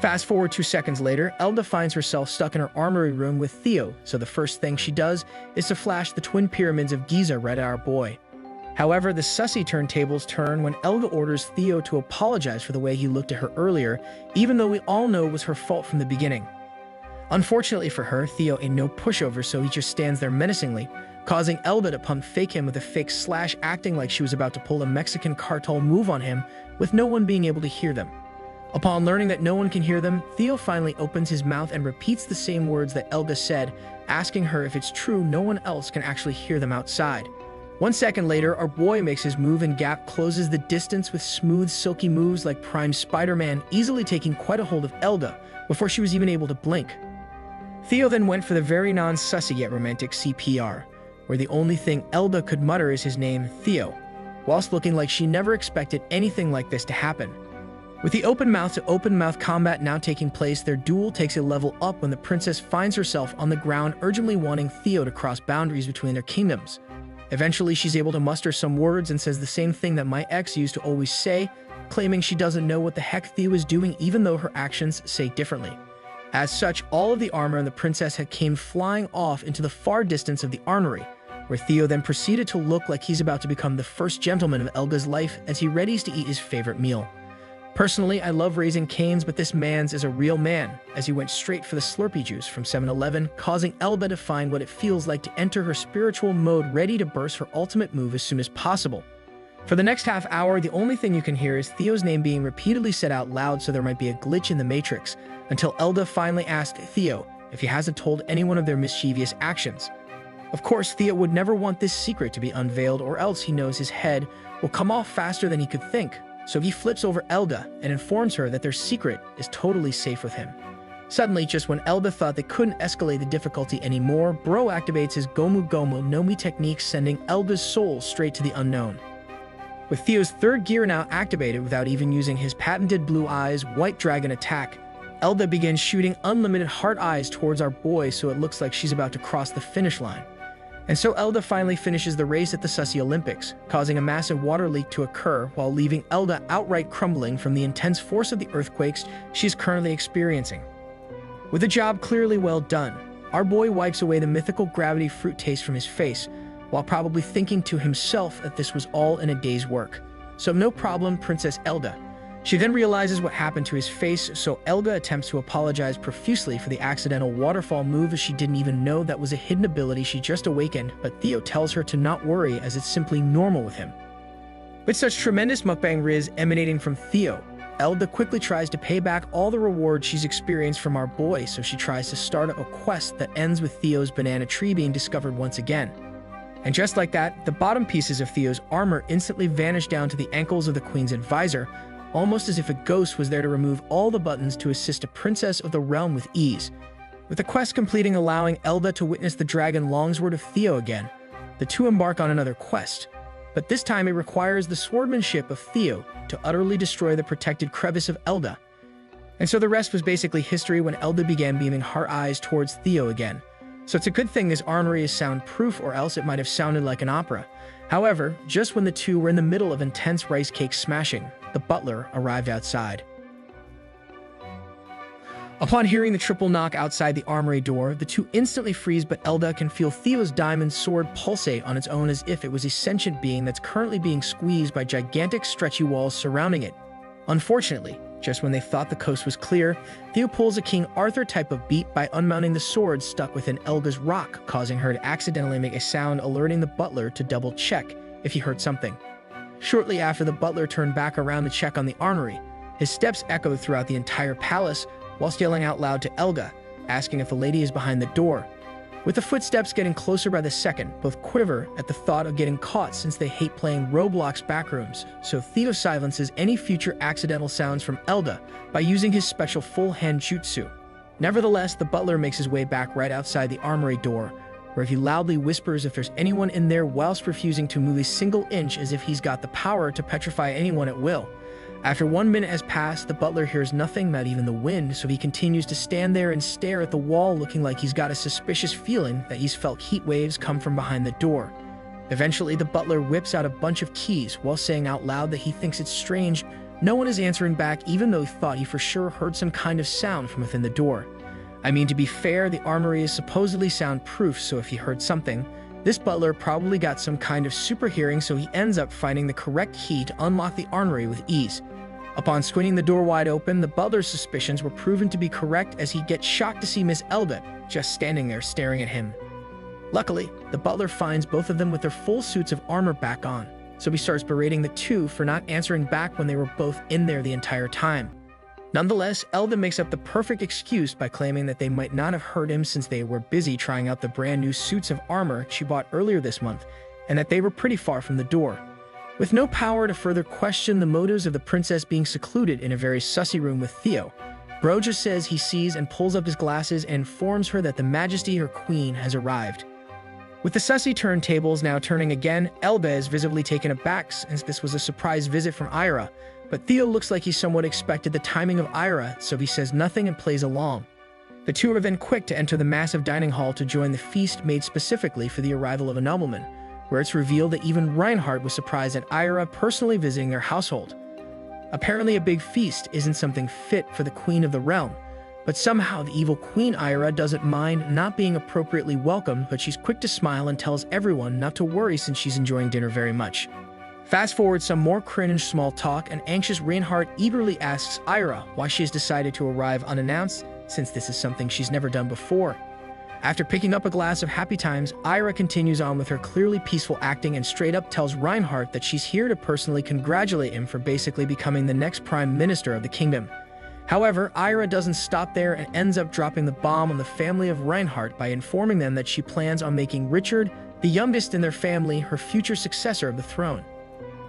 Fast forward 2 seconds later, Elda finds herself stuck in her armory room with Theo, so the first thing she does is to flash the twin pyramids of Giza right at our boy. However, the sussy turntables turn when Elga orders Theo to apologize for the way he looked at her earlier, even though we all know it was her fault from the beginning. Unfortunately for her, Theo ain't no pushover, so he just stands there menacingly, causing Elda to pump fake him with a fake slash, acting like she was about to pull a Mexican cartel move on him, with no one being able to hear them. Upon learning that no one can hear them, Theo finally opens his mouth and repeats the same words that Elga said, asking her if it's true no one else can actually hear them outside. 1 second later, our boy makes his move and Gap closes the distance with smooth, silky moves like Prime Spider-Man, easily taking quite a hold of Elga before she was even able to blink. Theo then went for the very non-sussy yet romantic CPR, where the only thing Elda could mutter is his name, Theo, whilst looking like she never expected anything like this to happen. With the open mouth to open mouth combat now taking place, their duel takes a level up when the princess finds herself on the ground urgently wanting Theo to cross boundaries between their kingdoms. Eventually, she's able to muster some words and says the same thing that my ex used to always say, claiming she doesn't know what the heck Theo is doing even though her actions say differently. As such, all of the armor and the princess had came flying off into the far distance of the armory, where Theo then proceeded to look like he's about to become the first gentleman of Elga's life as he readies to eat his favorite meal. Personally, I love Raising Cane's, but this man's is a real man, as he went straight for the Slurpee juice from 7-Eleven, causing Elba to find what it feels like to enter her spiritual mode, ready to burst her ultimate move as soon as possible. For the next half hour, the only thing you can hear is Theo's name being repeatedly said out loud, so there might be a glitch in the Matrix, until Elda finally asked Theo if he hasn't told anyone of their mischievous actions. Of course, Theo would never want this secret to be unveiled, or else he knows his head will come off faster than he could think. So he flips over Elda and informs her that their secret is totally safe with him. Suddenly, just when Elda thought they couldn't escalate the difficulty anymore, Bro activates his Gomu Gomu no Mi technique, sending Elda's soul straight to the unknown. With Theo's third gear now activated without even using his patented blue eyes white dragon attack, Elda begins shooting unlimited heart eyes towards our boy, so it looks like she's about to cross the finish line. And so Elda finally finishes the race at the Sussy Olympics, causing a massive water leak to occur while leaving Elda outright crumbling from the intense force of the earthquakes she's currently experiencing. With the job clearly well done, our boy wipes away the mythical gravity fruit taste from his face, while probably thinking to himself that this was all in a day's work. So no problem, Princess Elda. She then realizes what happened to his face, so Elga attempts to apologize profusely for the accidental waterfall move, as she didn't even know that was a hidden ability she just awakened, but Theo tells her to not worry as it's simply normal with him. With such tremendous mukbang riz emanating from Theo, Elda quickly tries to pay back all the rewards she's experienced from our boy, so she tries to start a quest that ends with Theo's banana tree being discovered once again. And just like that, the bottom pieces of Theo's armor instantly vanish down to the ankles of the Queen's advisor, almost as if a ghost was there to remove all the buttons to assist a princess of the realm with ease. With the quest completing, allowing Elda to witness the dragon longsword of Theo again, the two embark on another quest. but this time it requires the swordsmanship of Theo to utterly destroy the protected crevice of Elda. And so the rest was basically history when Elda began beaming heart eyes towards Theo again. So it's a good thing this armory is soundproof, or else it might have sounded like an opera. However, just when the two were in the middle of intense rice cake smashing, the butler arrived outside. Upon hearing the triple knock outside the armory door, the two instantly freeze, but Elda can feel Theo's diamond sword pulsate on its own as if it was a sentient being that's currently being squeezed by gigantic stretchy walls surrounding it. Unfortunately, just when they thought the coast was clear, Theo pulls a King Arthur type of beat by unmounting the sword stuck within Elga's rock, causing her to accidentally make a sound alerting the butler to double check if he heard something. Shortly after the butler turned back around to check on the armory, his steps echoed throughout the entire palace, whilst yelling out loud to Elga, asking if a lady is behind the door. With the footsteps getting closer by the second, both quiver at the thought of getting caught since they hate playing Roblox backrooms, so Theo silences any future accidental sounds from Elga by using his special full-hand jutsu. Nevertheless, the butler makes his way back right outside the armory door, where he loudly whispers if there's anyone in there whilst refusing to move a single inch, as if he's got the power to petrify anyone at will. After 1 minute has passed, the butler hears nothing, not even the wind, so he continues to stand there and stare at the wall, looking like he's got a suspicious feeling that he's felt heat waves come from behind the door. Eventually, the butler whips out a bunch of keys while saying out loud that he thinks it's strange no one is answering back, even though he thought he for sure heard some kind of sound from within the door. I mean, to be fair, the armory is supposedly soundproof, so if he heard something, this butler probably got some kind of super hearing, so he ends up finding the correct key to unlock the armory with ease. Upon squinting the door wide open, the butler's suspicions were proven to be correct, as he gets shocked to see Miss Elda just standing there staring at him. Luckily, the butler finds both of them with their full suits of armor back on, so he starts berating the two for not answering back when they were both in there the entire time. Nonetheless, Elda makes up the perfect excuse by claiming that they might not have heard him since they were busy trying out the brand new suits of armor she bought earlier this month, and that they were pretty far from the door. With no power to further question the motives of the princess being secluded in a very sussy room with Theo, Bro just says he sees and pulls up his glasses and informs her that the Majesty, her queen, has arrived. With the sussy turntables now turning again, Elba is visibly taken aback since this was a surprise visit from Ira, but Theo looks like he somewhat expected the timing of Ira, so he says nothing and plays along. The two are then quick to enter the massive dining hall to join the feast made specifically for the arrival of a nobleman, where it's revealed that even Reinhardt was surprised at Ira personally visiting their household. Apparently a big feast isn't something fit for the queen of the realm, but somehow the evil Queen Ira doesn't mind not being appropriately welcomed, but she's quick to smile and tells everyone not to worry since she's enjoying dinner very much. Fast forward some more cringe small talk, and anxious Reinhardt eagerly asks Ira why she has decided to arrive unannounced, since this is something she's never done before. After picking up a glass of happy times, Ira continues on with her clearly peaceful acting and straight up tells Reinhardt that she's here to personally congratulate him for basically becoming the next prime minister of the kingdom. However, Ira doesn't stop there and ends up dropping the bomb on the family of Reinhardt by informing them that she plans on making Richard, the youngest in their family, her future successor of the throne.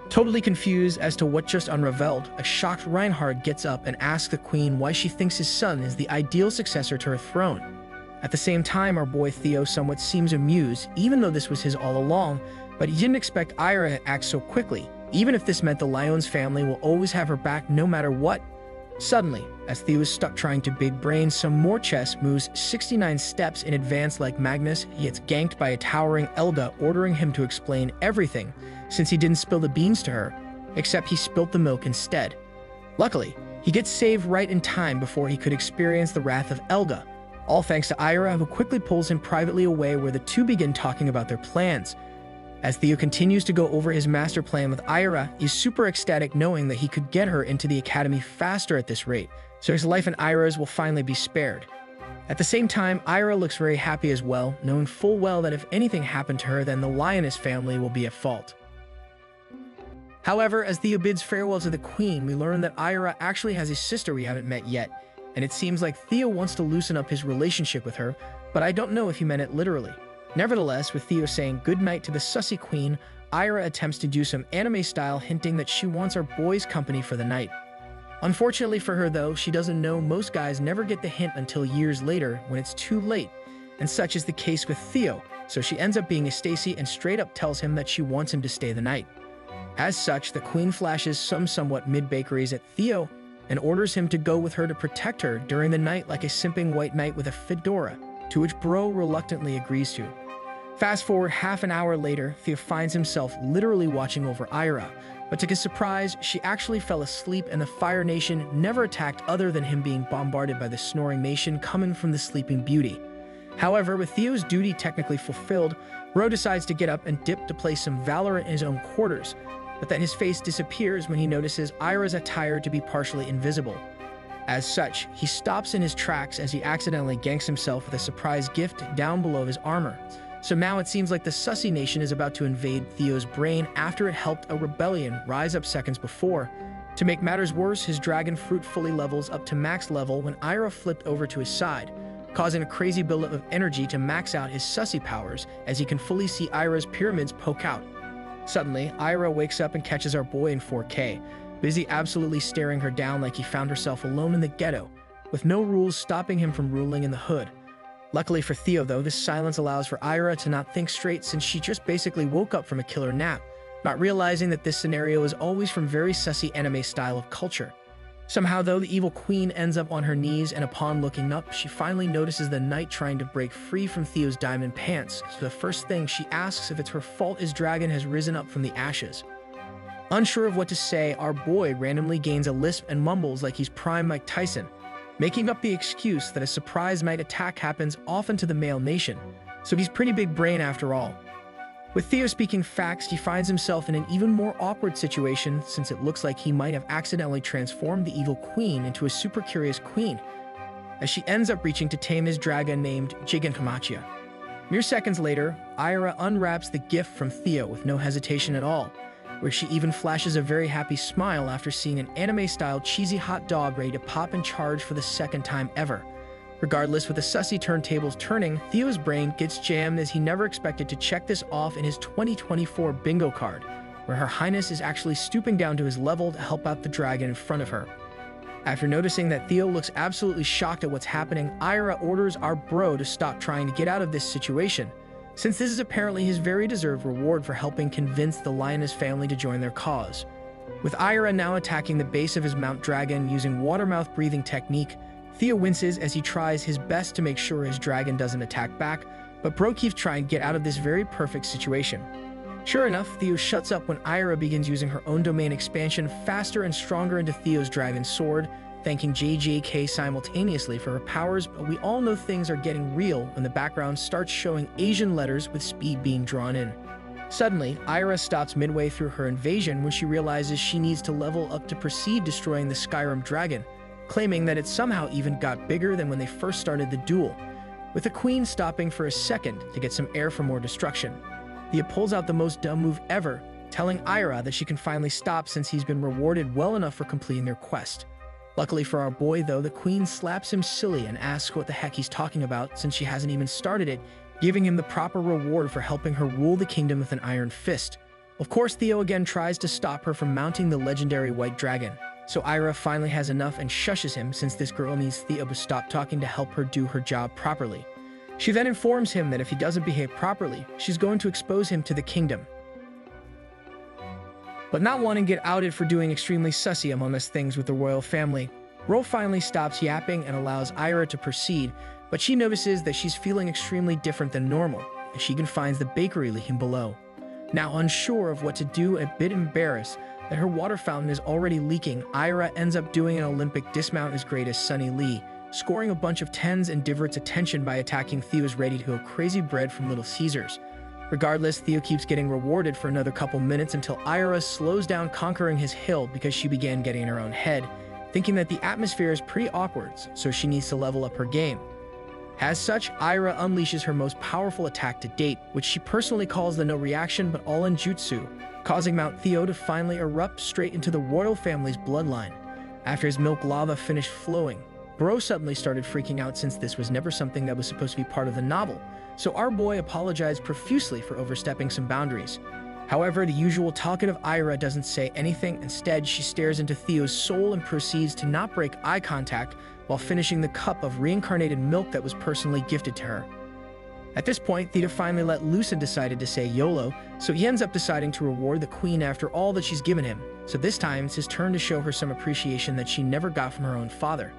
Totally confused as to what just unraveled, a shocked Reinhardt gets up and asks the queen why she thinks his son is the ideal successor to her throne. At the same time, our boy Theo somewhat seems amused, even though this was his all along, but he didn't expect Ira to act so quickly, even if this meant the Lyons family will always have her back no matter what. Suddenly, as Theo is stuck trying to big brain some more chess moves 69 steps in advance like Magnus, he gets ganked by a towering Elda ordering him to explain everything, since he didn't spill the beans to her, except he spilt the milk instead. Luckily, he gets saved right in time before he could experience the wrath of Elga, all thanks to Ira, who quickly pulls him privately away, where the two begin talking about their plans. As Theo continues to go over his master plan with Ira, he's super ecstatic knowing that he could get her into the academy faster at this rate, so his life and Ira's will finally be spared. At the same time, Ira looks very happy as well, knowing full well that if anything happened to her, then the Lioness family will be at fault. However, as Theo bids farewell to the queen, we learn that Ira actually has a sister we haven't met yet, and it seems like Theo wants to loosen up his relationship with her, but I don't know if he meant it literally. Nevertheless, with Theo saying goodnight to the sussy queen, Ira attempts to do some anime style, hinting that she wants our boy's company for the night. Unfortunately for her though, she doesn't know most guys never get the hint until years later when it's too late, and such is the case with Theo, so she ends up being a Stacy and straight up tells him that she wants him to stay the night. As such, the queen flashes some somewhat mid-bakeries at Theo and orders him to go with her to protect her during the night like a simping white knight with a fedora, to which Bro reluctantly agrees to. Fast forward half an hour later, Theo finds himself literally watching over Ira, but to his surprise, she actually fell asleep and the Fire Nation never attacked other than him being bombarded by the snoring nation coming from the Sleeping Beauty. However, with Theo's duty technically fulfilled, Bro decides to get up and dip to play some Valorant in his own quarters, but then his face disappears when he notices Ira's attire to be partially invisible. As such, he stops in his tracks as he accidentally ganks himself with a surprise gift down below his armor. So now it seems like the Sussy Nation is about to invade Theo's brain after it helped a rebellion rise up seconds before. To make matters worse, his dragon fruit fully levels up to max level when Ira flipped over to his side, causing a crazy buildup of energy to max out his Sussy powers as he can fully see Ira's pyramids poke out. Suddenly, Ira wakes up and catches our boy in 4K, busy absolutely staring her down like he found herself alone in the ghetto, with no rules stopping him from ruling in the hood. Luckily for Theo, though, this silence allows for Ira to not think straight since she just basically woke up from a killer nap, not realizing that this scenario is always from very sussy anime style of culture. Somehow, though, the evil queen ends up on her knees, and upon looking up, she finally notices the knight trying to break free from Theo's diamond pants, so the first thing she asks if it's her fault his dragon has risen up from the ashes. Unsure of what to say, our boy randomly gains a lisp and mumbles like he's prime Mike Tyson, making up the excuse that a surprise night attack happens often to the male nation, so he's pretty big brain after all. With Theo speaking facts, he finds himself in an even more awkward situation since it looks like he might have accidentally transformed the evil queen into a super curious queen, as she ends up reaching to tame his dragon named Gigantomachia. Mere seconds later, Ira unwraps the gift from Theo with no hesitation at all, where she even flashes a very happy smile after seeing an anime-style cheesy hot dog ready to pop and charge for the second time ever. Regardless, with the sussy turntables turning, Theo's brain gets jammed as he never expected to check this off in his 2024 bingo card, where Her Highness is actually stooping down to his level to help out the dragon in front of her. After noticing that Theo looks absolutely shocked at what's happening, Ira orders our bro to stop trying to get out of this situation, since this is apparently his very deserved reward for helping convince the lioness family to join their cause. With Ira now attacking the base of his Mount Dragon using watermouth breathing technique, Theo winces as he tries his best to make sure his dragon doesn't attack back, but Bro keeps trying to get out of this very perfect situation. Sure enough, Theo shuts up when Ira begins using her own domain expansion faster and stronger into Theo's dragon sword, thanking JJK simultaneously for her powers, but we all know things are getting real when the background starts showing Asian letters with speed being drawn in. Suddenly, Ira stops midway through her invasion when she realizes she needs to level up to proceed destroying the Skyrim dragon, claiming that it somehow even got bigger than when they first started the duel, with the queen stopping for a second to get some air for more destruction. Thea pulls out the most dumb move ever, telling Ira that she can finally stop since he's been rewarded well enough for completing their quest. Luckily for our boy, though, the queen slaps him silly and asks what the heck he's talking about since she hasn't even started it, giving him the proper reward for helping her rule the kingdom with an iron fist. Of course, Theo again tries to stop her from mounting the legendary white dragon, so Ira finally has enough and shushes him since this girl needs Theo to stop talking to help her do her job properly. She then informs him that if he doesn't behave properly, she's going to expose him to the kingdom. But not wanting to get outed for doing extremely sussy among us things with the royal family, Ro finally stops yapping and allows Ira to proceed, but she notices that she's feeling extremely different than normal, as she finds the bakery leaking below. Now unsure of what to do and a bit embarrassed that her water fountain is already leaking, Ira ends up doing an Olympic dismount as great as Sunny Lee, scoring a bunch of 10s and diverts attention by attacking Theo's ready-to-go crazy bread from Little Caesars. Regardless, Theo keeps getting rewarded for another couple minutes until Ira slows down conquering his hill because she began getting in her own head, thinking that the atmosphere is pretty awkward, so she needs to level up her game. As such, Ira unleashes her most powerful attack to date, which she personally calls the no reaction but all in jutsu, causing Mount Theo to finally erupt straight into the royal family's bloodline. After his milk lava finished flowing, Bro suddenly started freaking out since this was never something that was supposed to be part of the novel, so our boy apologized profusely for overstepping some boundaries. However, the usual talkative Ira doesn't say anything. Instead, she stares into Theo's soul and proceeds to not break eye contact while finishing the cup of reincarnated milk that was personally gifted to her. At this point, Thea finally let loose and decided to say YOLO, so he ends up deciding to reward the queen after all that she's given him. So this time, it's his turn to show her some appreciation that she never got from her own father.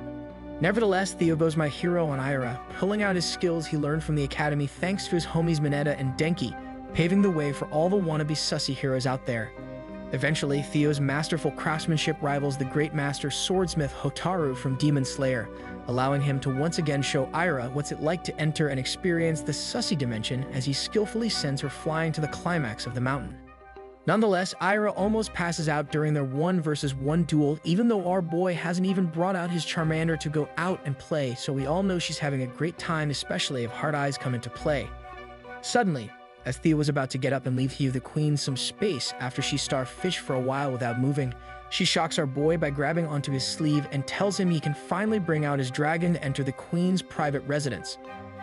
Nevertheless, Theo bows my hero on Ira, pulling out his skills he learned from the academy thanks to his homies Mineta and Denki, paving the way for all the wannabe sussy heroes out there. Eventually, Theo's masterful craftsmanship rivals the great master swordsmith Hotaru from Demon Slayer, allowing him to once again show Ira what's it like to enter and experience the sussy dimension as he skillfully sends her flying to the climax of the mountain. Nonetheless, Ira almost passes out during their 1-versus-1 duel, even though our boy hasn't even brought out his Charmander to go out and play, so we all know she's having a great time, especially if Hard Eyes come into play. Suddenly, as Thea was about to get up and leave the queen some space after she starfished for a while without moving, she shocks our boy by grabbing onto his sleeve and tells him he can finally bring out his dragon to enter the queen's private residence.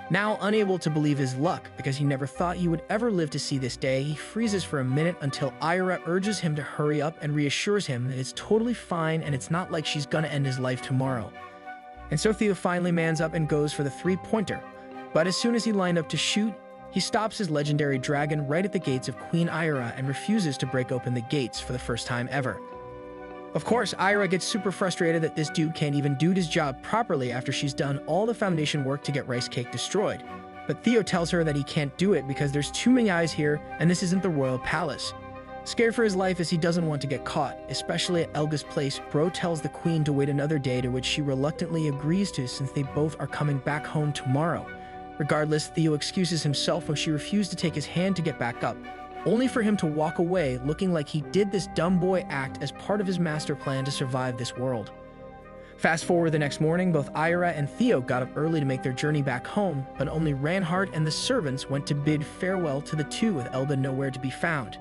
Now unable to believe his luck because he never thought he would ever live to see this day, he freezes for a minute until Ira urges him to hurry up and reassures him that it's totally fine and it's not like she's gonna end his life tomorrow. And so Theo finally mans up and goes for the three-pointer, but as soon as he lined up to shoot, he stops his legendary dragon right at the gates of Queen Ira and refuses to break open the gates for the first time ever. Of course, Ira gets super frustrated that this dude can't even do his job properly after she's done all the foundation work to get Rice Cake destroyed. But Theo tells her that he can't do it because there's too many eyes here and this isn't the royal palace. Scared for his life as he doesn't want to get caught, especially at Elga's place, Bro tells the queen to wait another day, to which she reluctantly agrees to since they both are coming back home tomorrow. Regardless, Theo excuses himself when she refused to take his hand to get back up, only for him to walk away looking like he did this dumb boy act as part of his master plan to survive this world. Fast forward the next morning, both Ira and Theo got up early to make their journey back home, but only Reinhardt and the servants went to bid farewell to the two with Elba nowhere to be found.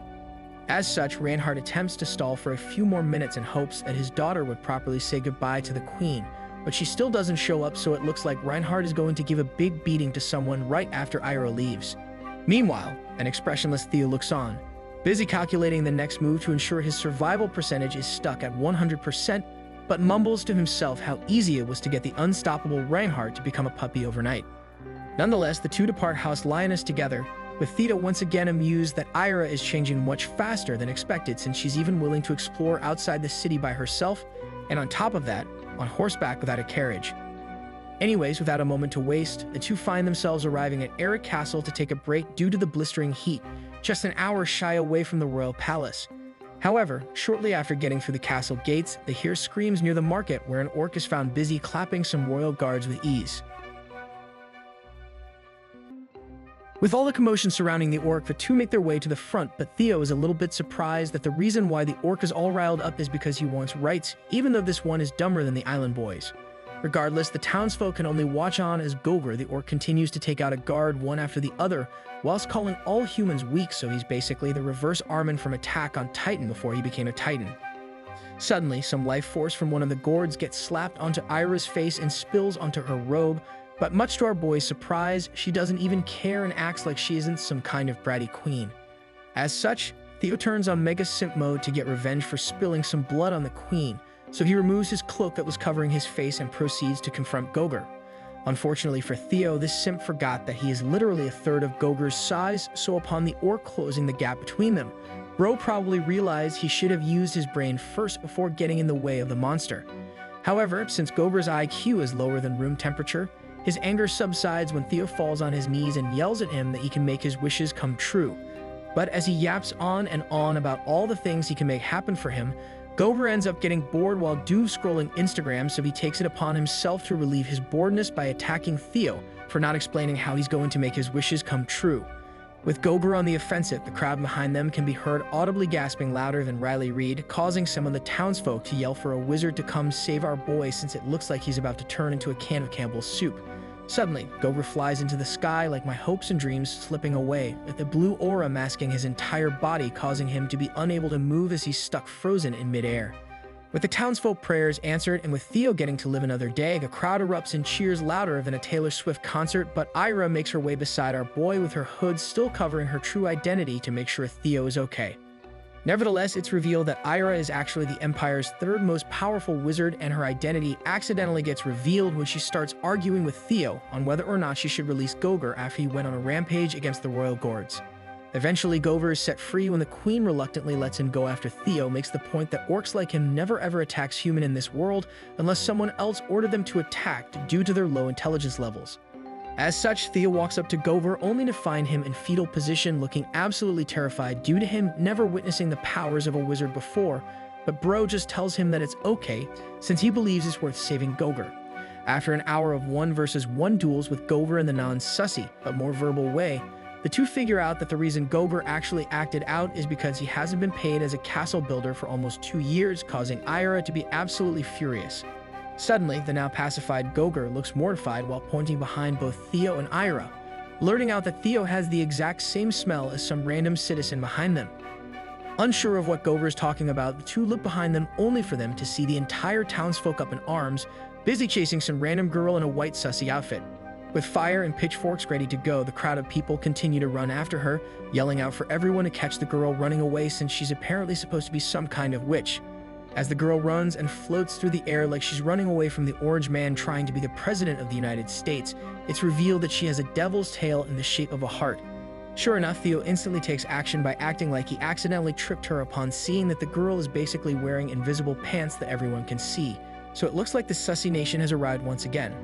As such, Reinhardt attempts to stall for a few more minutes in hopes that his daughter would properly say goodbye to the queen, but she still doesn't show up, so it looks like Reinhardt is going to give a big beating to someone right after Ira leaves. Meanwhile, an expressionless Theo looks on, busy calculating the next move to ensure his survival percentage is stuck at 100%, but mumbles to himself how easy it was to get the unstoppable Reinhardt to become a puppy overnight. Nonetheless, the two depart House Lioness together, with Theta once again amused that Ira is changing much faster than expected since she's even willing to explore outside the city by herself, and on top of that, on horseback without a carriage. Anyways, without a moment to waste, the two find themselves arriving at Eric Castle to take a break due to the blistering heat, just an hour shy away from the royal palace. However, shortly after getting through the castle gates, they hear screams near the market where an orc is found busy clapping some royal guards with ease. With all the commotion surrounding the orc, the two make their way to the front, but Theo is a little bit surprised that the reason why the orc is all riled up is because he wants rights, even though this one is dumber than the island boys. Regardless, the townsfolk can only watch on as Gogor, the orc, continues to take out a guard one after the other, whilst calling all humans weak, so he's basically the reverse Armin from Attack on Titan before he became a Titan. Suddenly, some life force from one of the gourds gets slapped onto Ira's face and spills onto her robe, but much to our boy's surprise, she doesn't even care and acts like she isn't some kind of bratty queen. As such, Theo turns on Mega Simp mode to get revenge for spilling some blood on the queen, so he removes his cloak that was covering his face and proceeds to confront Gogor. Unfortunately for Theo, this simp forgot that he is literally a third of Gogor's size, so upon the orc closing the gap between them, Bro probably realized he should have used his brain first before getting in the way of the monster. However, since Gogor's IQ is lower than room temperature, his anger subsides when Theo falls on his knees and yells at him that he can make his wishes come true. But as he yaps on and on about all the things he can make happen for him, Gogor ends up getting bored while scrolling Instagram, so he takes it upon himself to relieve his boredness by attacking Theo for not explaining how he's going to make his wishes come true. With Gogor on the offensive, the crowd behind them can be heard audibly gasping louder than Riley Reid, causing some of the townsfolk to yell for a wizard to come save our boy since it looks like he's about to turn into a can of Campbell's soup. Suddenly, Gogor flies into the sky like my hopes and dreams slipping away, with the blue aura masking his entire body, causing him to be unable to move as he's stuck frozen in midair. With the townsfolk prayers answered and with Theo getting to live another day, the crowd erupts and cheers louder than a Taylor Swift concert, but Ira makes her way beside our boy with her hood still covering her true identity to make sure Theo is okay. Nevertheless, it's revealed that Ira is actually the Empire's third most powerful wizard, and her identity accidentally gets revealed when she starts arguing with Theo on whether or not she should release Gogor after he went on a rampage against the royal guards. Eventually, Gogor is set free when the queen reluctantly lets him go after Theo makes the point that orcs like him never ever attacks human in this world unless someone else ordered them to attack due to their low intelligence levels. As such, Theo walks up to Gogor only to find him in fetal position looking absolutely terrified due to him never witnessing the powers of a wizard before, but Bro just tells him that it's okay since he believes it's worth saving Gogor. After an hour of 1 versus 1 duels with Gogor in the non-sussy but more verbal way, the two figure out that the reason Gogor actually acted out is because he hasn't been paid as a castle builder for almost 2 years, causing Ira to be absolutely furious. Suddenly, the now pacified Gogor looks mortified while pointing behind both Theo and Ira, blurting out that Theo has the exact same smell as some random citizen behind them. Unsure of what Gogor is talking about, the two look behind them only for them to see the entire townsfolk up in arms, busy chasing some random girl in a white sussy outfit. With fire and pitchforks ready to go, the crowd of people continue to run after her, yelling out for everyone to catch the girl running away since she's apparently supposed to be some kind of witch. As the girl runs and floats through the air like she's running away from the orange man trying to be the president of the United States, it's revealed that she has a devil's tail in the shape of a heart. Sure enough, Theo instantly takes action by acting like he accidentally tripped her upon seeing that the girl is basically wearing invisible pants that everyone can see, so it looks like the Sussy Nation has arrived once again.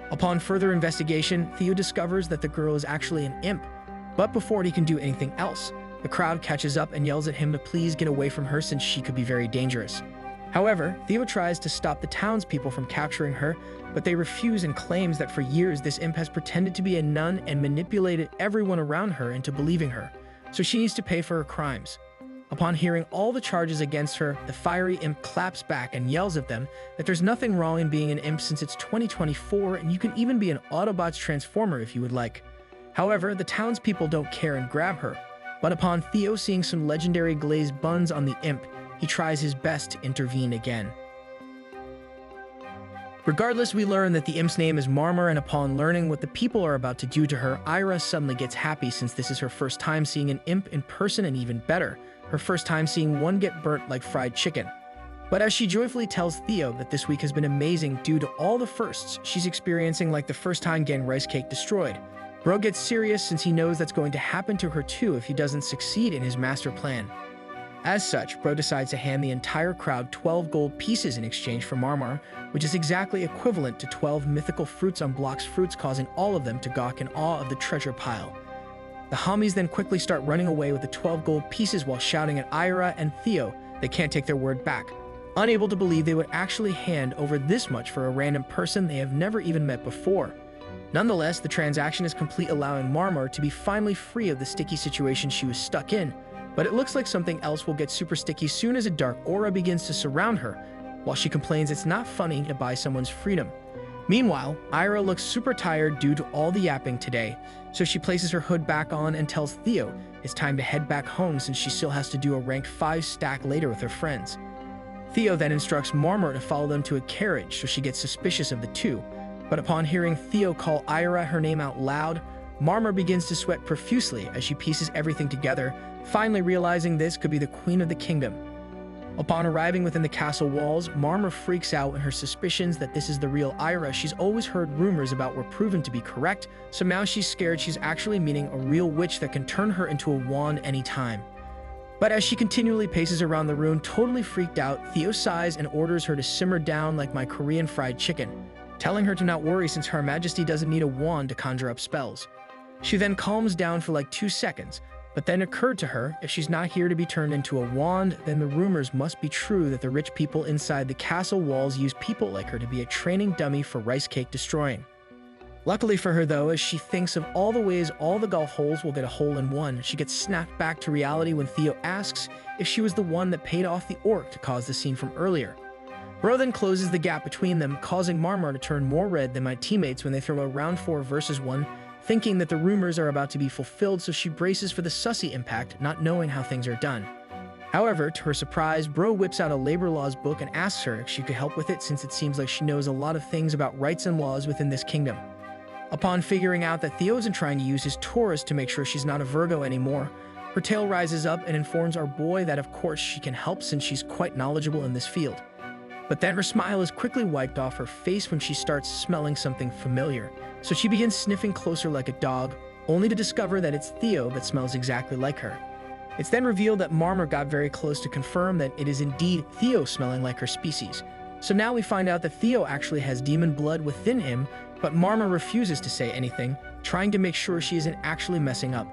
Upon further investigation, Theo discovers that the girl is actually an imp, but before he can do anything else, the crowd catches up and yells at him to please get away from her since she could be very dangerous. However, Theo tries to stop the townspeople from capturing her, but they refuse and claims that for years this imp has pretended to be a nun and manipulated everyone around her into believing her, so she needs to pay for her crimes. Upon hearing all the charges against her, the fiery imp claps back and yells at them that there's nothing wrong in being an imp since it's 2024 and you can even be an Autobots transformer if you would like. However, the townspeople don't care and grab her, but upon Theo seeing some legendary glazed buns on the imp, he tries his best to intervene again. Regardless, we learn that the imp's name is Marmor, and upon learning what the people are about to do to her, Ira suddenly gets happy since this is her first time seeing an imp in person, and even better, her first time seeing one get burnt like fried chicken. But as she joyfully tells Theo that this week has been amazing due to all the firsts she's experiencing, like the first time getting rice cake destroyed, Bro gets serious since he knows that's going to happen to her too if he doesn't succeed in his master plan. As such, Bro decides to hand the entire crowd 12 gold pieces in exchange for Marmor, which is exactly equivalent to 12 mythical fruits on blocks fruits, causing all of them to gawk in awe of the treasure pile. The homies then quickly start running away with the 12 gold pieces while shouting at Ira and Theo they can't take their word back, unable to believe they would actually hand over this much for a random person they have never even met before. Nonetheless, the transaction is complete, allowing Marmor to be finally free of the sticky situation she was stuck in, but it looks like something else will get super sticky soon as a dark aura begins to surround her, while she complains it's not funny to buy someone's freedom. Meanwhile, Ira looks super tired due to all the yapping today, so she places her hood back on and tells Theo it's time to head back home since she still has to do a rank 5 stack later with her friends. Theo then instructs Marmor to follow them to a carriage, so she gets suspicious of the two, but upon hearing Theo call Ira her name out loud, Marmor begins to sweat profusely as she pieces everything together, finally realizing this could be the Queen of the Kingdom. Upon arriving within the castle walls, Marmor freaks out, and her suspicions that this is the real Ira she's always heard rumors about were proven to be correct, so now she's scared she's actually meeting a real witch that can turn her into a wand anytime. But as she continually paces around the room, totally freaked out, Theo sighs and orders her to simmer down like my Korean fried chicken, telling her to not worry since Her Majesty doesn't need a wand to conjure up spells. She then calms down for like 2 seconds, but then occurred to her, if she's not here to be turned into a wand, then the rumors must be true that the rich people inside the castle walls use people like her to be a training dummy for rice cake destroying. Luckily for her though, as she thinks of all the ways all the golf holes will get a hole in one, she gets snapped back to reality when Theo asks if she was the one that paid off the orc to cause the scene from earlier. Bro then closes the gap between them, causing Marmor to turn more red than my teammates when they throw a round 4 versus 1, thinking that the rumors are about to be fulfilled, so she braces for the sussy impact, not knowing how things are done. However, to her surprise, Bro whips out a labor laws book and asks her if she could help with it since it seems like she knows a lot of things about rights and laws within this kingdom. Upon figuring out that Theo isn't trying to use his Taurus to make sure she's not a Virgo anymore, Her tail rises up and informs our boy that of course she can help since she's quite knowledgeable in this field. But then her smile is quickly wiped off her face when she starts smelling something familiar, so she begins sniffing closer like a dog, only to discover that it's Theo that smells exactly like her. It's then revealed that Marmor got very close to confirm that it is indeed Theo smelling like her species. So now we find out that Theo actually has demon blood within him, but Marmor refuses to say anything, trying to make sure she isn't actually messing up.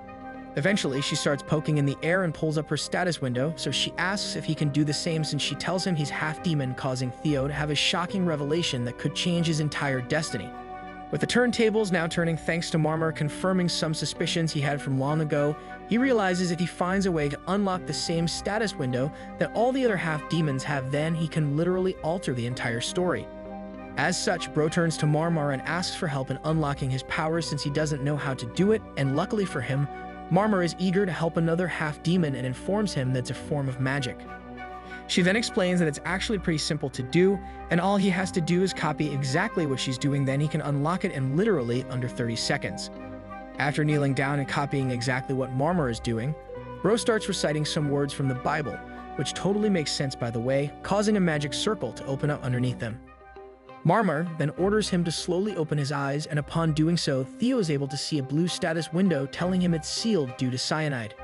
Eventually, she starts poking in the air and pulls up her status window, so she asks if he can do the same since she tells him he's half demon, causing Theo to have a shocking revelation that could change his entire destiny. With the turntables now turning thanks to Marmor confirming some suspicions he had from long ago, he realizes if he finds a way to unlock the same status window that all the other half-demons have, then he can literally alter the entire story. As such, Bro turns to Marmor and asks for help in unlocking his powers since he doesn't know how to do it, and luckily for him, Marmor is eager to help another half-demon and informs him that it's a form of magic. She then explains that it's actually pretty simple to do, and all he has to do is copy exactly what she's doing, then he can unlock it in literally under 30 seconds. After kneeling down and copying exactly what Marmor is doing, Bro starts reciting some words from the Bible, which totally makes sense by the way, causing a magic circle to open up underneath them. Marmor then orders him to slowly open his eyes, and upon doing so, Theo is able to see a blue status window telling him it's sealed due to cyanide.